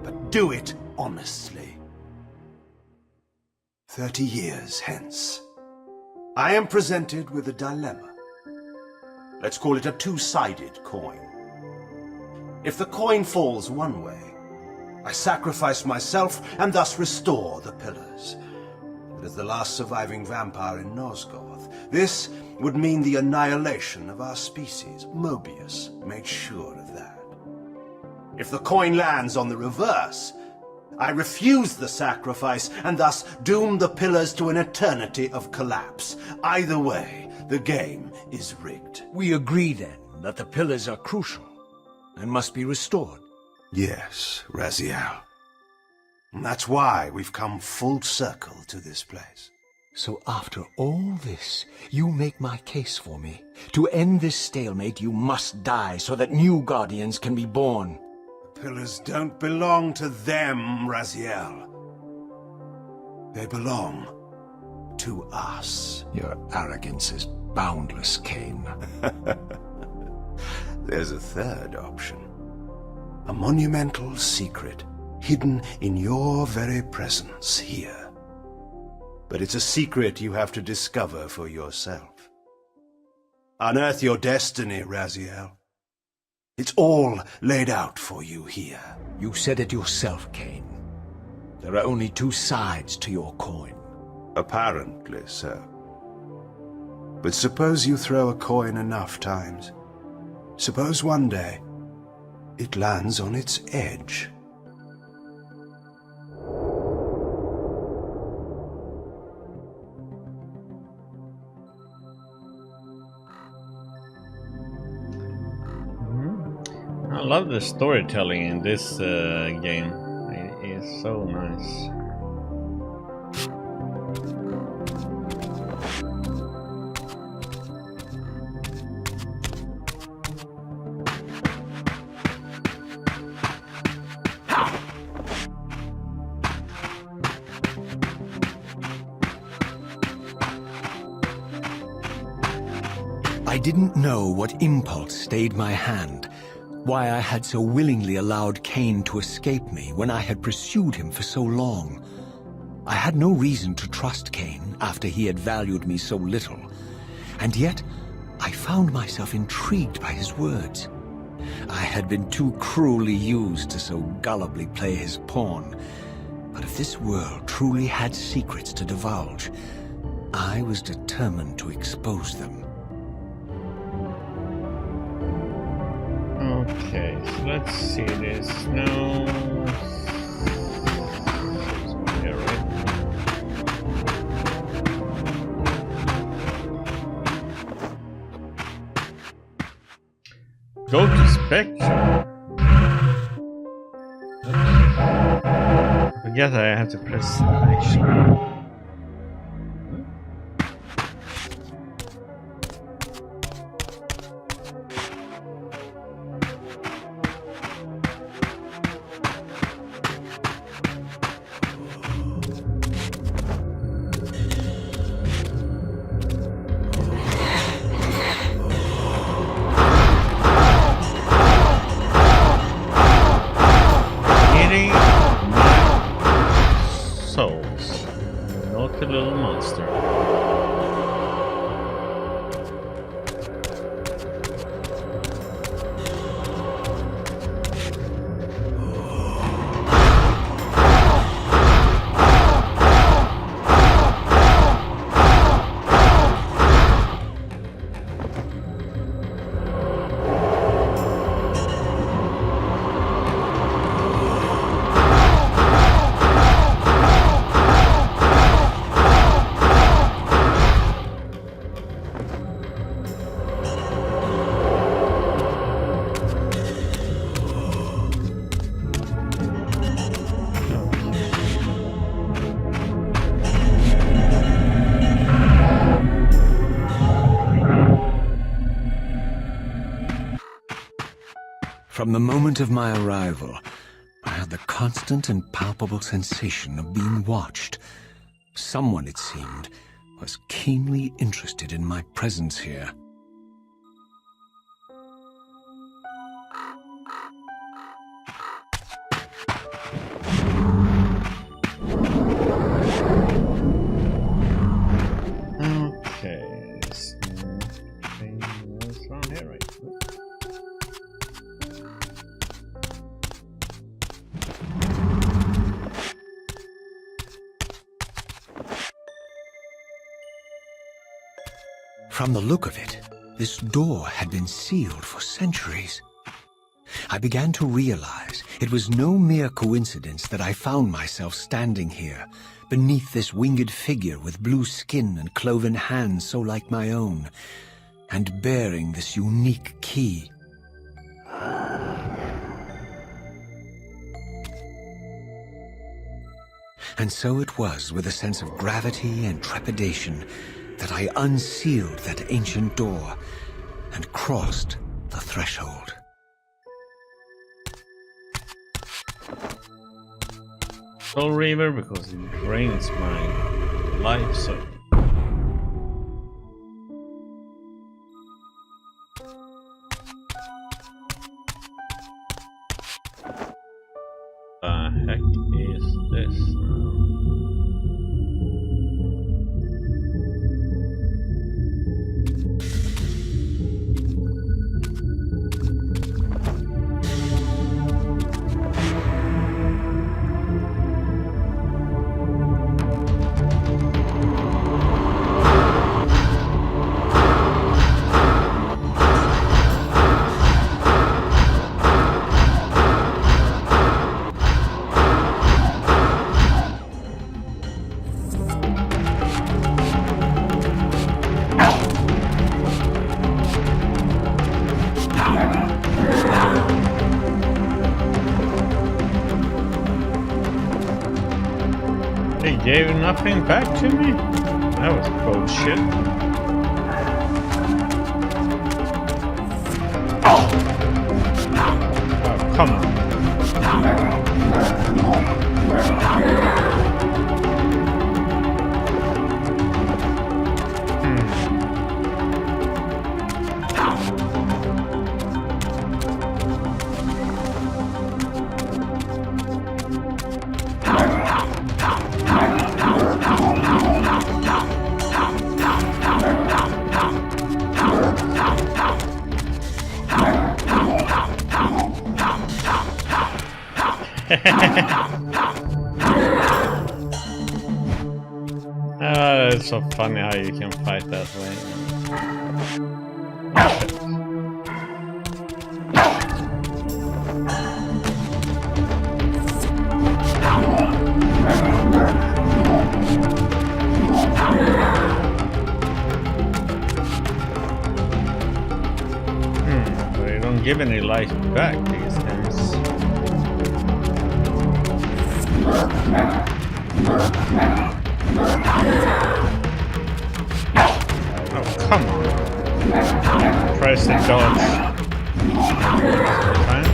but do it honestly. 30 years hence, I am presented with a dilemma. Let's call it a two-sided coin. If the coin falls one way, I sacrifice myself and thus restore the Pillars. But as the last surviving vampire in Nosgoth, this would mean the annihilation of our species. Mobius made sure of that. If the coin lands on the reverse, I refuse the sacrifice and thus doom the Pillars to an eternity of collapse. Either way, the game is rigged. We agree, then, that the pillars are crucial and must be restored. Yes, Raziel. And that's why we've come full circle to this place. So after all this, you make my case for me. To end this stalemate, you must die so that new Guardians can be born. The Pillars don't belong to them, Raziel. They belong to us. Your arrogance is boundless, Kain. There's a third option. A monumental secret hidden in your very presence here. But it's a secret you have to discover for yourself. Unearth your destiny, Raziel. It's all laid out for you here. You said it yourself, Kain. There are only two sides to your coin. Apparently so. But suppose you throw a coin enough times. Suppose one day it lands on its edge. I love the storytelling in this game. It is so nice. I didn't know what impulse stayed my hand, why I had so willingly allowed Kain to escape me when I had pursued him for so long. I had no reason to trust Kain after he had valued me so little, and yet I found myself intrigued by his words. I had been too cruelly used to so gullibly play his pawn, but if this world truly had secrets to divulge, I was determined to expose them. Okay, so let's see this. No. Here, right? Go to Spectre. I guess I have to press action. Souls. Naughty little monster. From the moment of my arrival, I had the constant and palpable sensation of being watched. Someone, it seemed, was keenly interested in my presence here. Okay, so what's around here, right? From the look of it, this door had been sealed for centuries. I began to realize it was no mere coincidence that I found myself standing here, beneath this winged figure with blue skin and cloven hands so like my own, and bearing this unique key. And so it was with a sense of gravity and trepidation that I unsealed that ancient door and crossed the threshold. Soul Reaver, because it drains my life, so the heck is this now? They gave nothing back to me? That was bullshit. Oh, come on. it's so funny how you can fight that way. But they don't give any life back these days. Oh, come on. Press and dodge. Fine.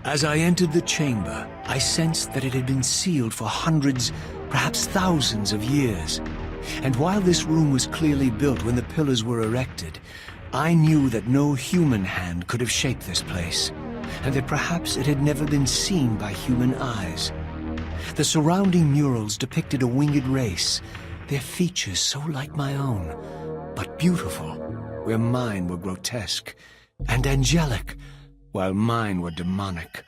As I entered the chamber, I sensed that it had been sealed for hundreds, perhaps thousands of years. And while this room was clearly built when the pillars were erected, I knew that no human hand could have shaped this place, and that perhaps it had never been seen by human eyes. The surrounding murals depicted a winged race, their features so like my own, but beautiful, where mine were grotesque, and angelic, while mine were demonic.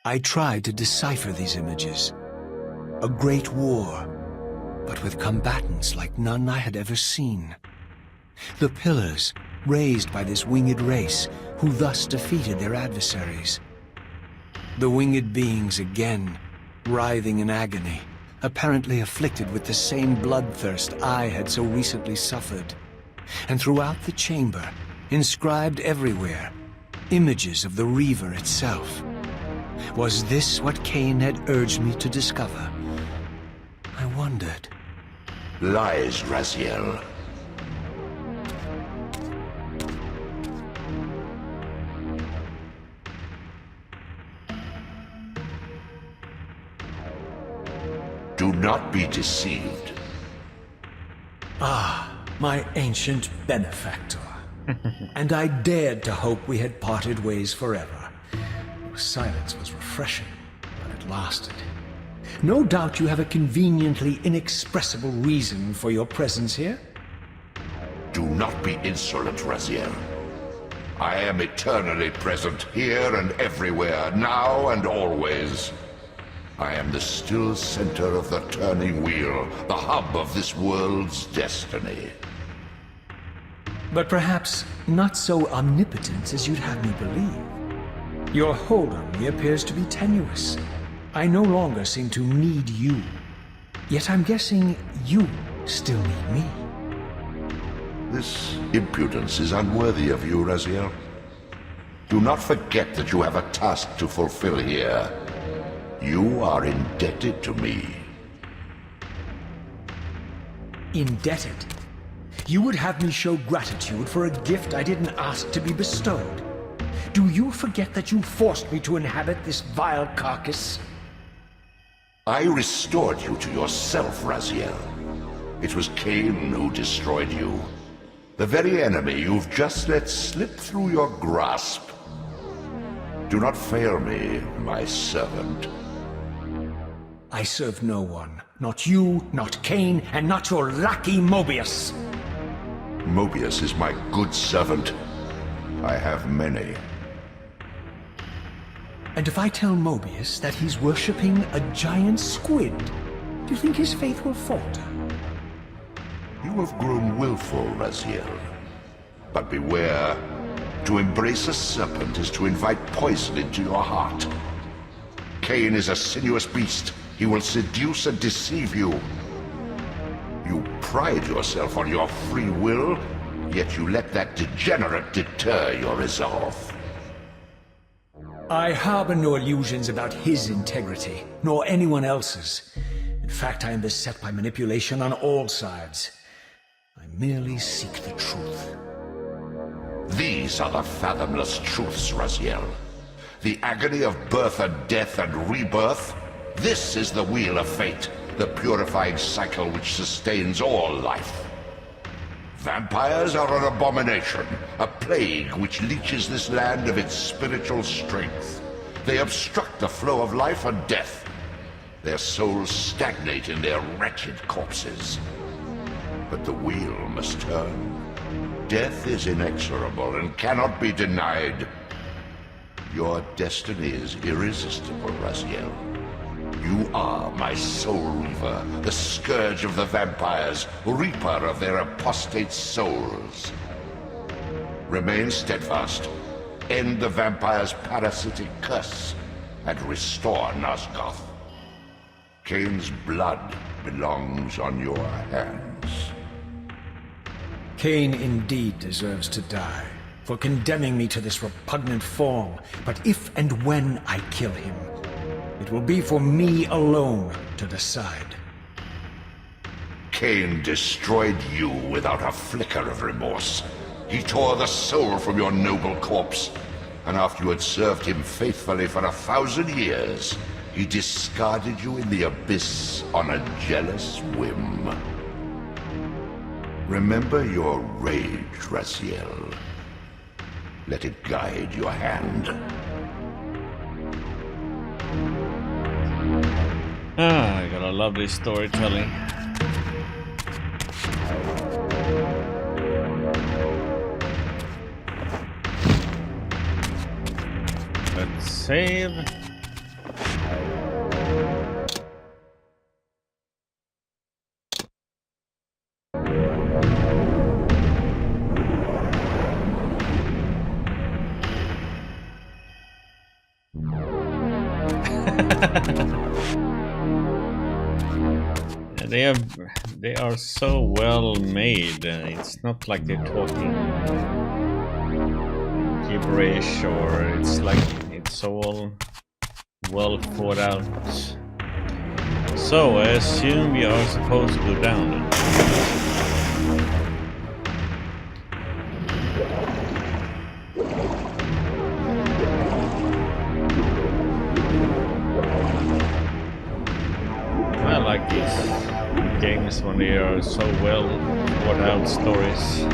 I tried to decipher these images. A great war, but with combatants like none I had ever seen. The pillars, raised by this winged race, who thus defeated their adversaries. The winged beings again, writhing in agony, apparently afflicted with the same bloodthirst I had so recently suffered. And throughout the chamber, inscribed everywhere, images of the Reaver itself. Was this what Kain had urged me to discover? I wondered. Lies, Raziel. Do not be deceived. Ah, my ancient benefactor. And I dared to hope we had parted ways forever. Silence was refreshing, but it lasted. No doubt you have a conveniently inexpressible reason for your presence here? Do not be insolent, Raziel. I am eternally present, here and everywhere, now and always. I am the still center of the turning wheel, the hub of this world's destiny. But perhaps not so omnipotent as you'd have me believe. Your hold on me appears to be tenuous. I no longer seem to need you. Yet I'm guessing you still need me. This impudence is unworthy of you, Raziel. Do not forget that you have a task to fulfill here. You are indebted to me. Indebted? You would have me show gratitude for a gift I didn't ask to be bestowed. Do you forget that you forced me to inhabit this vile carcass? I restored you to yourself, Raziel. It was Kain who destroyed you. The very enemy you've just let slip through your grasp. Do not fail me, my servant. I serve no one. Not you, not Kain, and not your lackey Mobius. Mobius is my good servant. I have many. And if I tell Mobius that he's worshipping a giant squid, do you think his faith will falter? You have grown willful, Raziel. But beware. To embrace a serpent is to invite poison into your heart. Kain is a sinuous beast. He will seduce and deceive you. You pride yourself on your free will, yet you let that degenerate deter your resolve. I harbor no illusions about his integrity, nor anyone else's. In fact, I am beset by manipulation on all sides. I merely seek the truth. These are the fathomless truths, Raziel. The agony of birth and death and rebirth. This is the wheel of fate, the purifying cycle which sustains all life. Vampires are an abomination, a plague which leeches this land of its spiritual strength. They obstruct the flow of life and death. Their souls stagnate in their wretched corpses. But the wheel must turn. Death is inexorable and cannot be denied. Your destiny is irresistible, Raziel. You are my soul reaver, the scourge of the vampires, reaper of their apostate souls. Remain steadfast, end the vampire's parasitic curse, and restore Nosgoth. Kain's blood belongs on your hands. Kain indeed deserves to die for condemning me to this repugnant form, but if and when I kill him, it will be for me alone to decide. Kain destroyed you without a flicker of remorse. He tore the soul from your noble corpse, and after you had served him faithfully for 1,000 years, he discarded you in the abyss on a jealous whim. Remember your rage, Raziel. Let it guide your hand. I gotta love this storytelling. Let's save. They are so well made. It's not like they're talking gibberish, or it's like it's all well thought out. So I assume we are supposed to go down then. I like these games when they are so well thought out stories.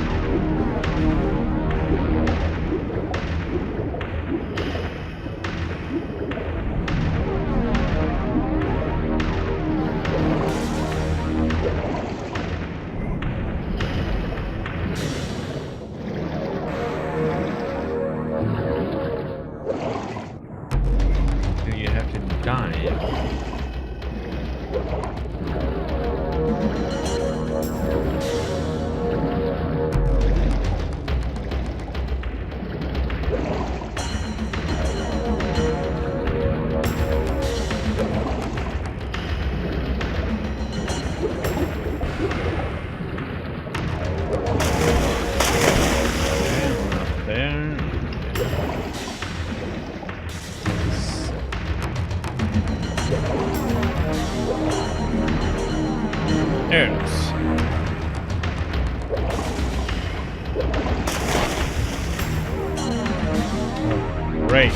Do you have to die? There it is. Great.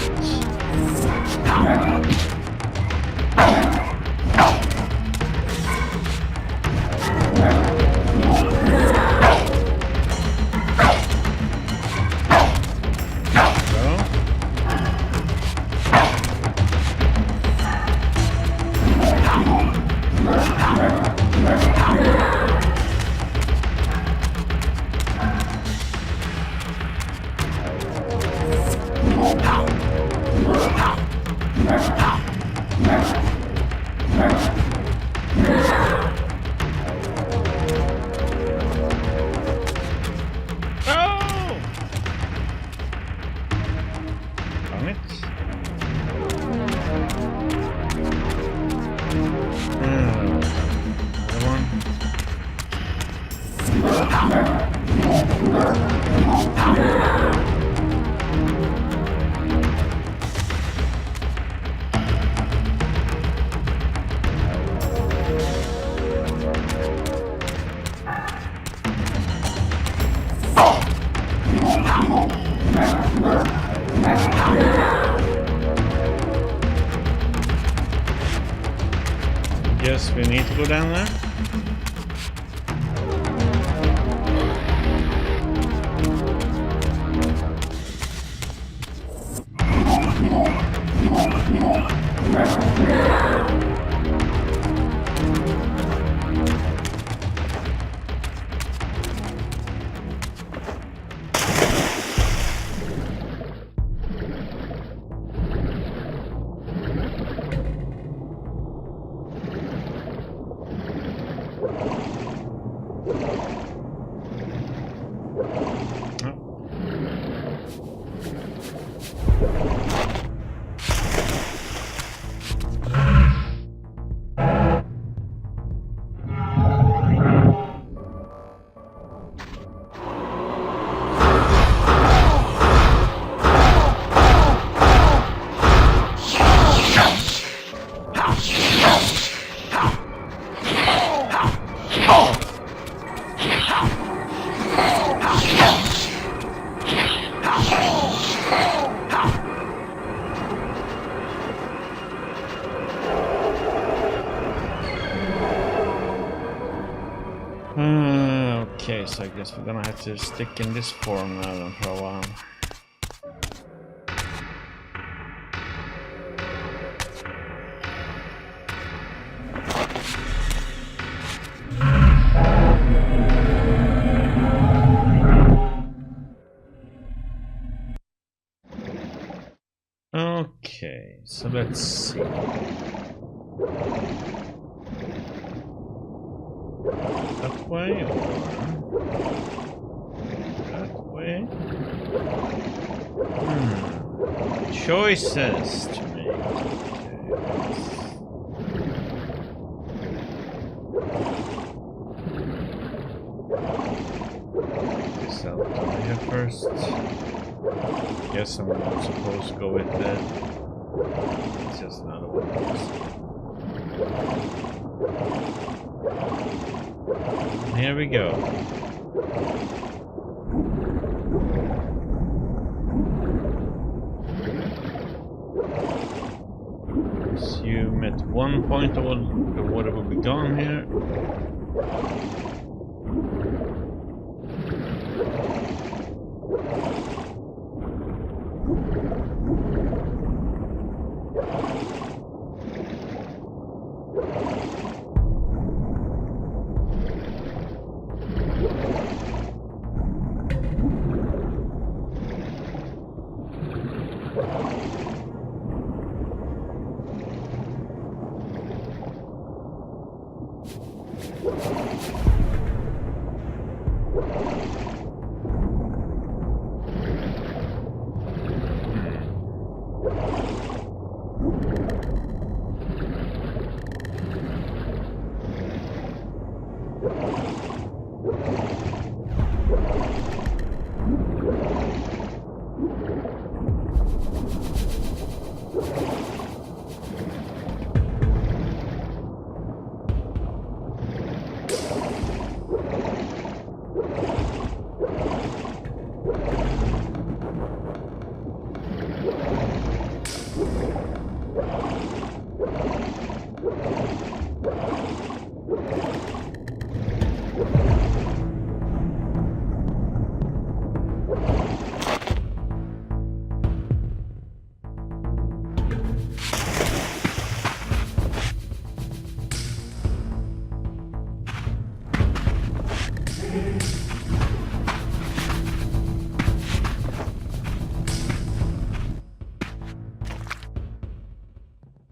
to go down there? Okay, so I guess we're gonna have to stick in this form now then for a while. Okay, so let's see. That way or that way? Choices to make. Get this out of here first. Guess I'm not supposed to go with that. It's just another one. Here we go. Assume at one point all the water will be gone here.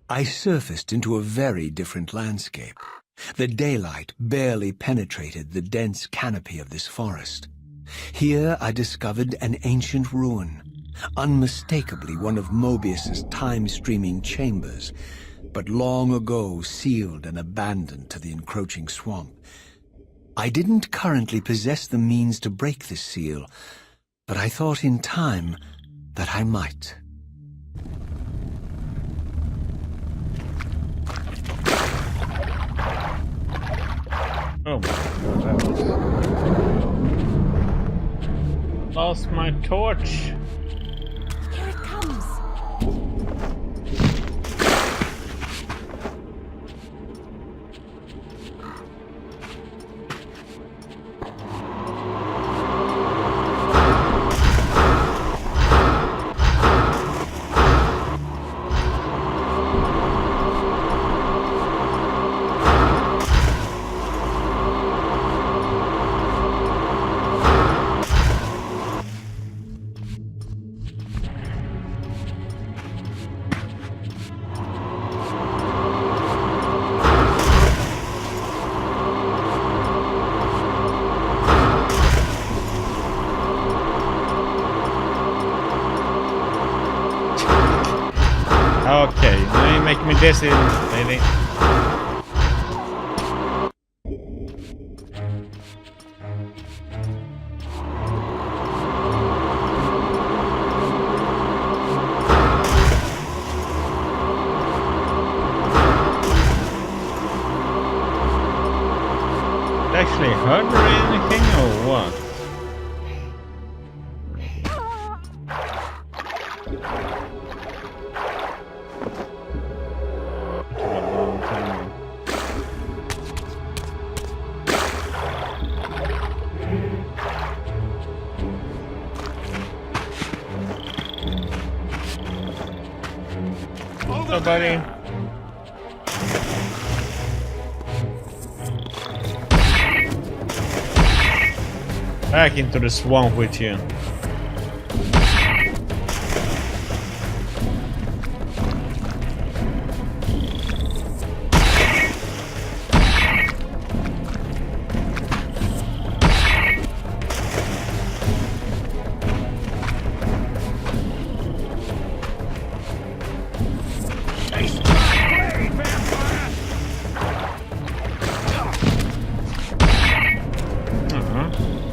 I surfaced into a very different landscape. The daylight barely penetrated the dense canopy of this forest. Here I discovered an ancient ruin, unmistakably one of Mobius's time-streaming chambers, but long ago sealed and abandoned to the encroaching swamp. I didn't currently possess the means to break this seal, but I thought in time that I might. Oh my god, that was... Lost my torch! Here it comes! this in, maybe. Actually heard anything or what? Hello, buddy. Back into the swamp with you.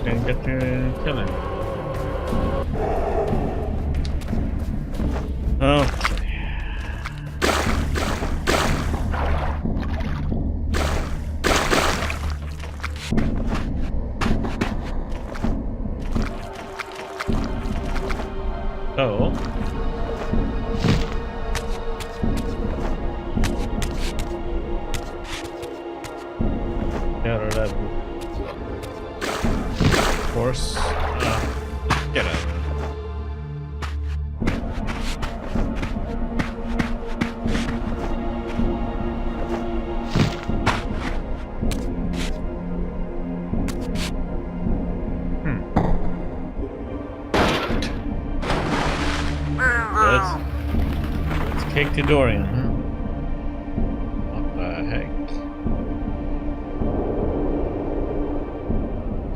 Didn't get to kill him. Okay. So yeah, that of course. Get out. Let's kick the door in. What the heck?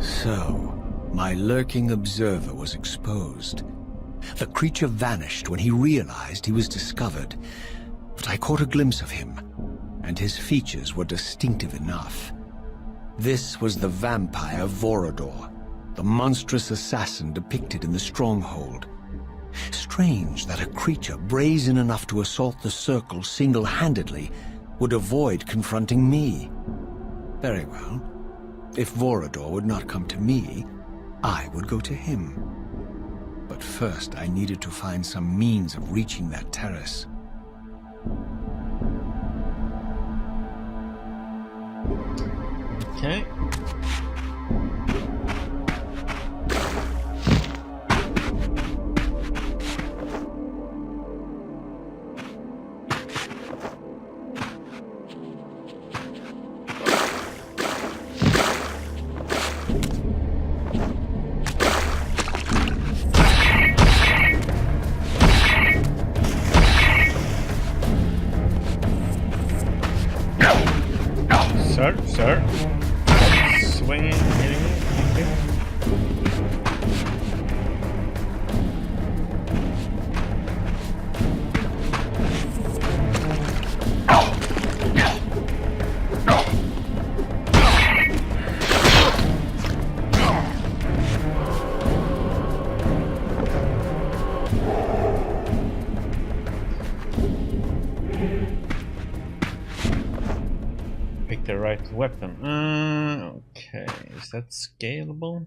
So, my lurking observer was exposed. The creature vanished when he realized he was discovered, but I caught a glimpse of him, and his features were distinctive enough. This was the vampire Vorador, the monstrous assassin depicted in the Stronghold. Strange that a creature brazen enough to assault the Circle single-handedly would avoid confronting me. Very well. If Vorador would not come to me, I would go to him. But first I needed to find some means of reaching that terrace. Okay. Sir. Swinging, hitting me. Thank you. Pick the right weapon. Okay, is that scalable?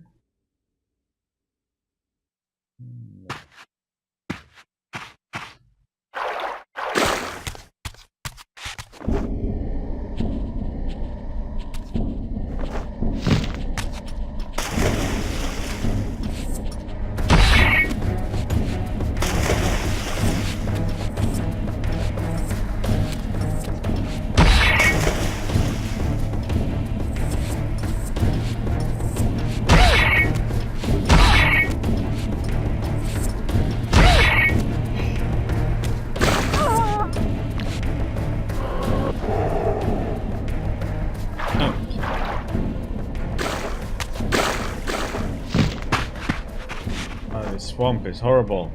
Swamp is horrible.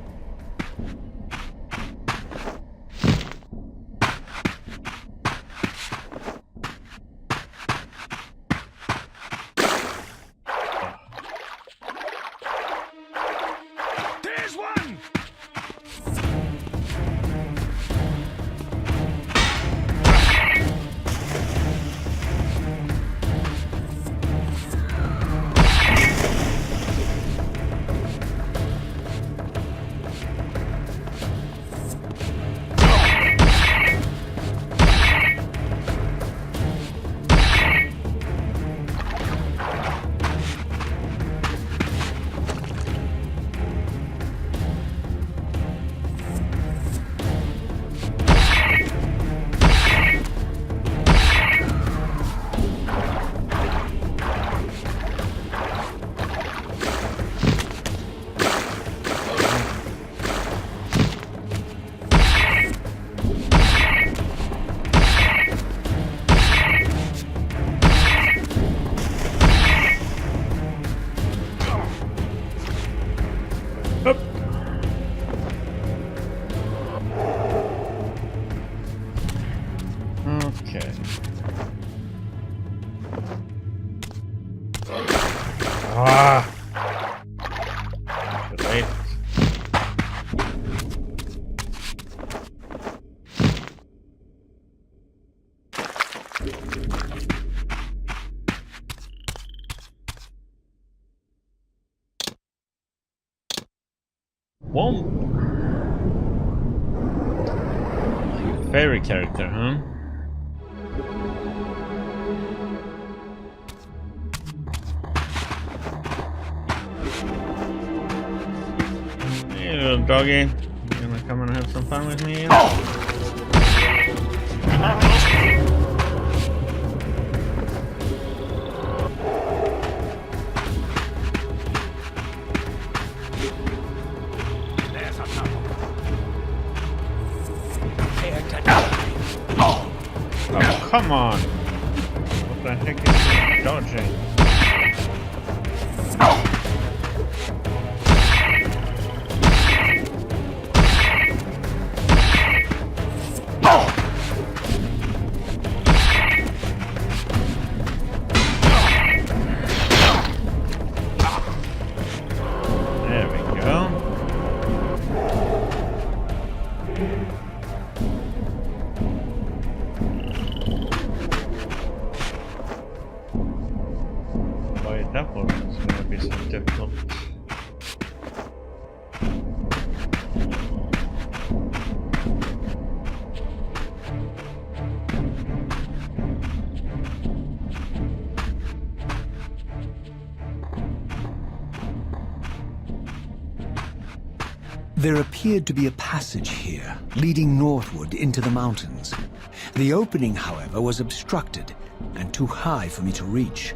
Ah! Too late. Whoa! Your favorite character, huh? Hey, little doggy. You gonna come and have some fun with me? Oh, come on! What the heck is he dodging? There we go. Boy, that was gonna be so difficult. There appeared to be a passage here, leading northward into the mountains. The opening, however, was obstructed and too high for me to reach.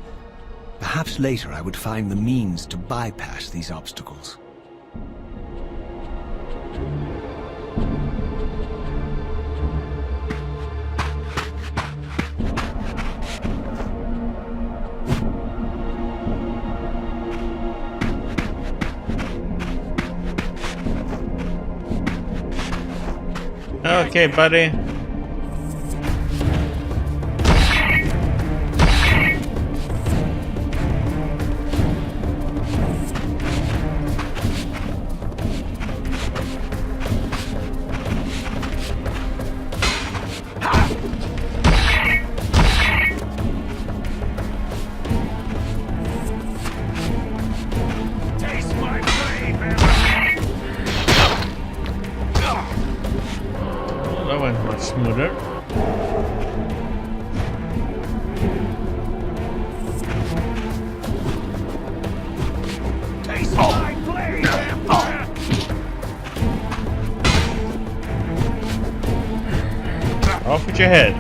Perhaps later I would find the means to bypass these obstacles. Okay, buddy. Taste my blade, man. That went much smoother. Taste my blade, vampire. Off with your head.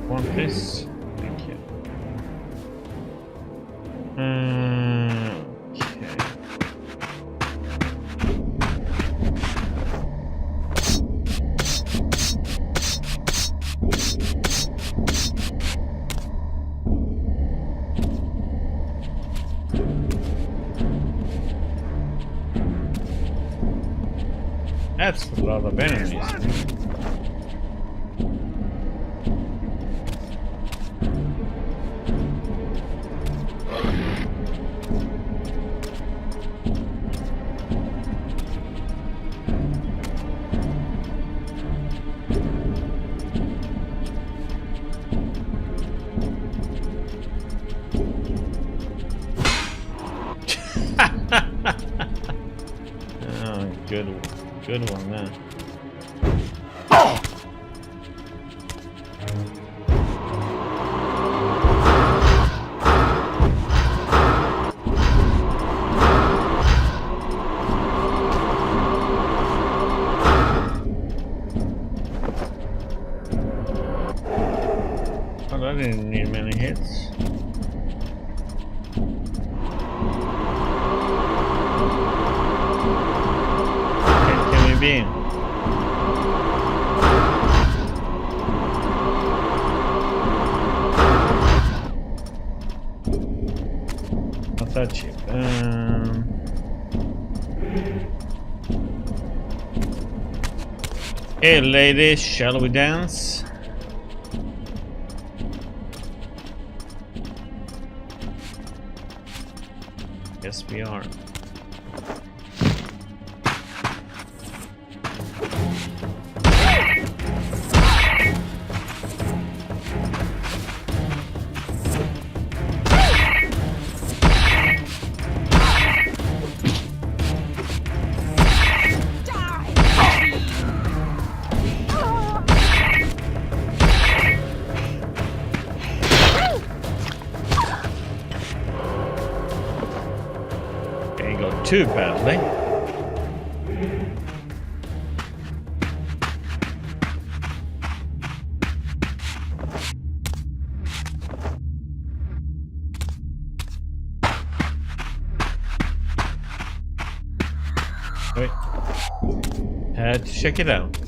One piece. Thank you. Okay. That's a lot of enemies. Oh, good one there. Well, I didn't need many hits. Can we be in? Not that cheap. Hey ladies, shall we dance? Yes, we are. Can't go too badly. Wait. Had to check it out.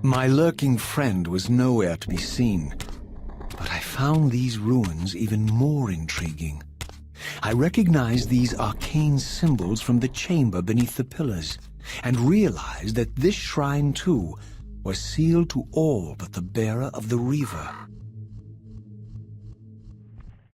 My lurking friend was nowhere to be seen, but I found these ruins even more intriguing. I recognized these arcane symbols from the chamber beneath the pillars, and realized that this shrine too was sealed to all but the bearer of the Reaver.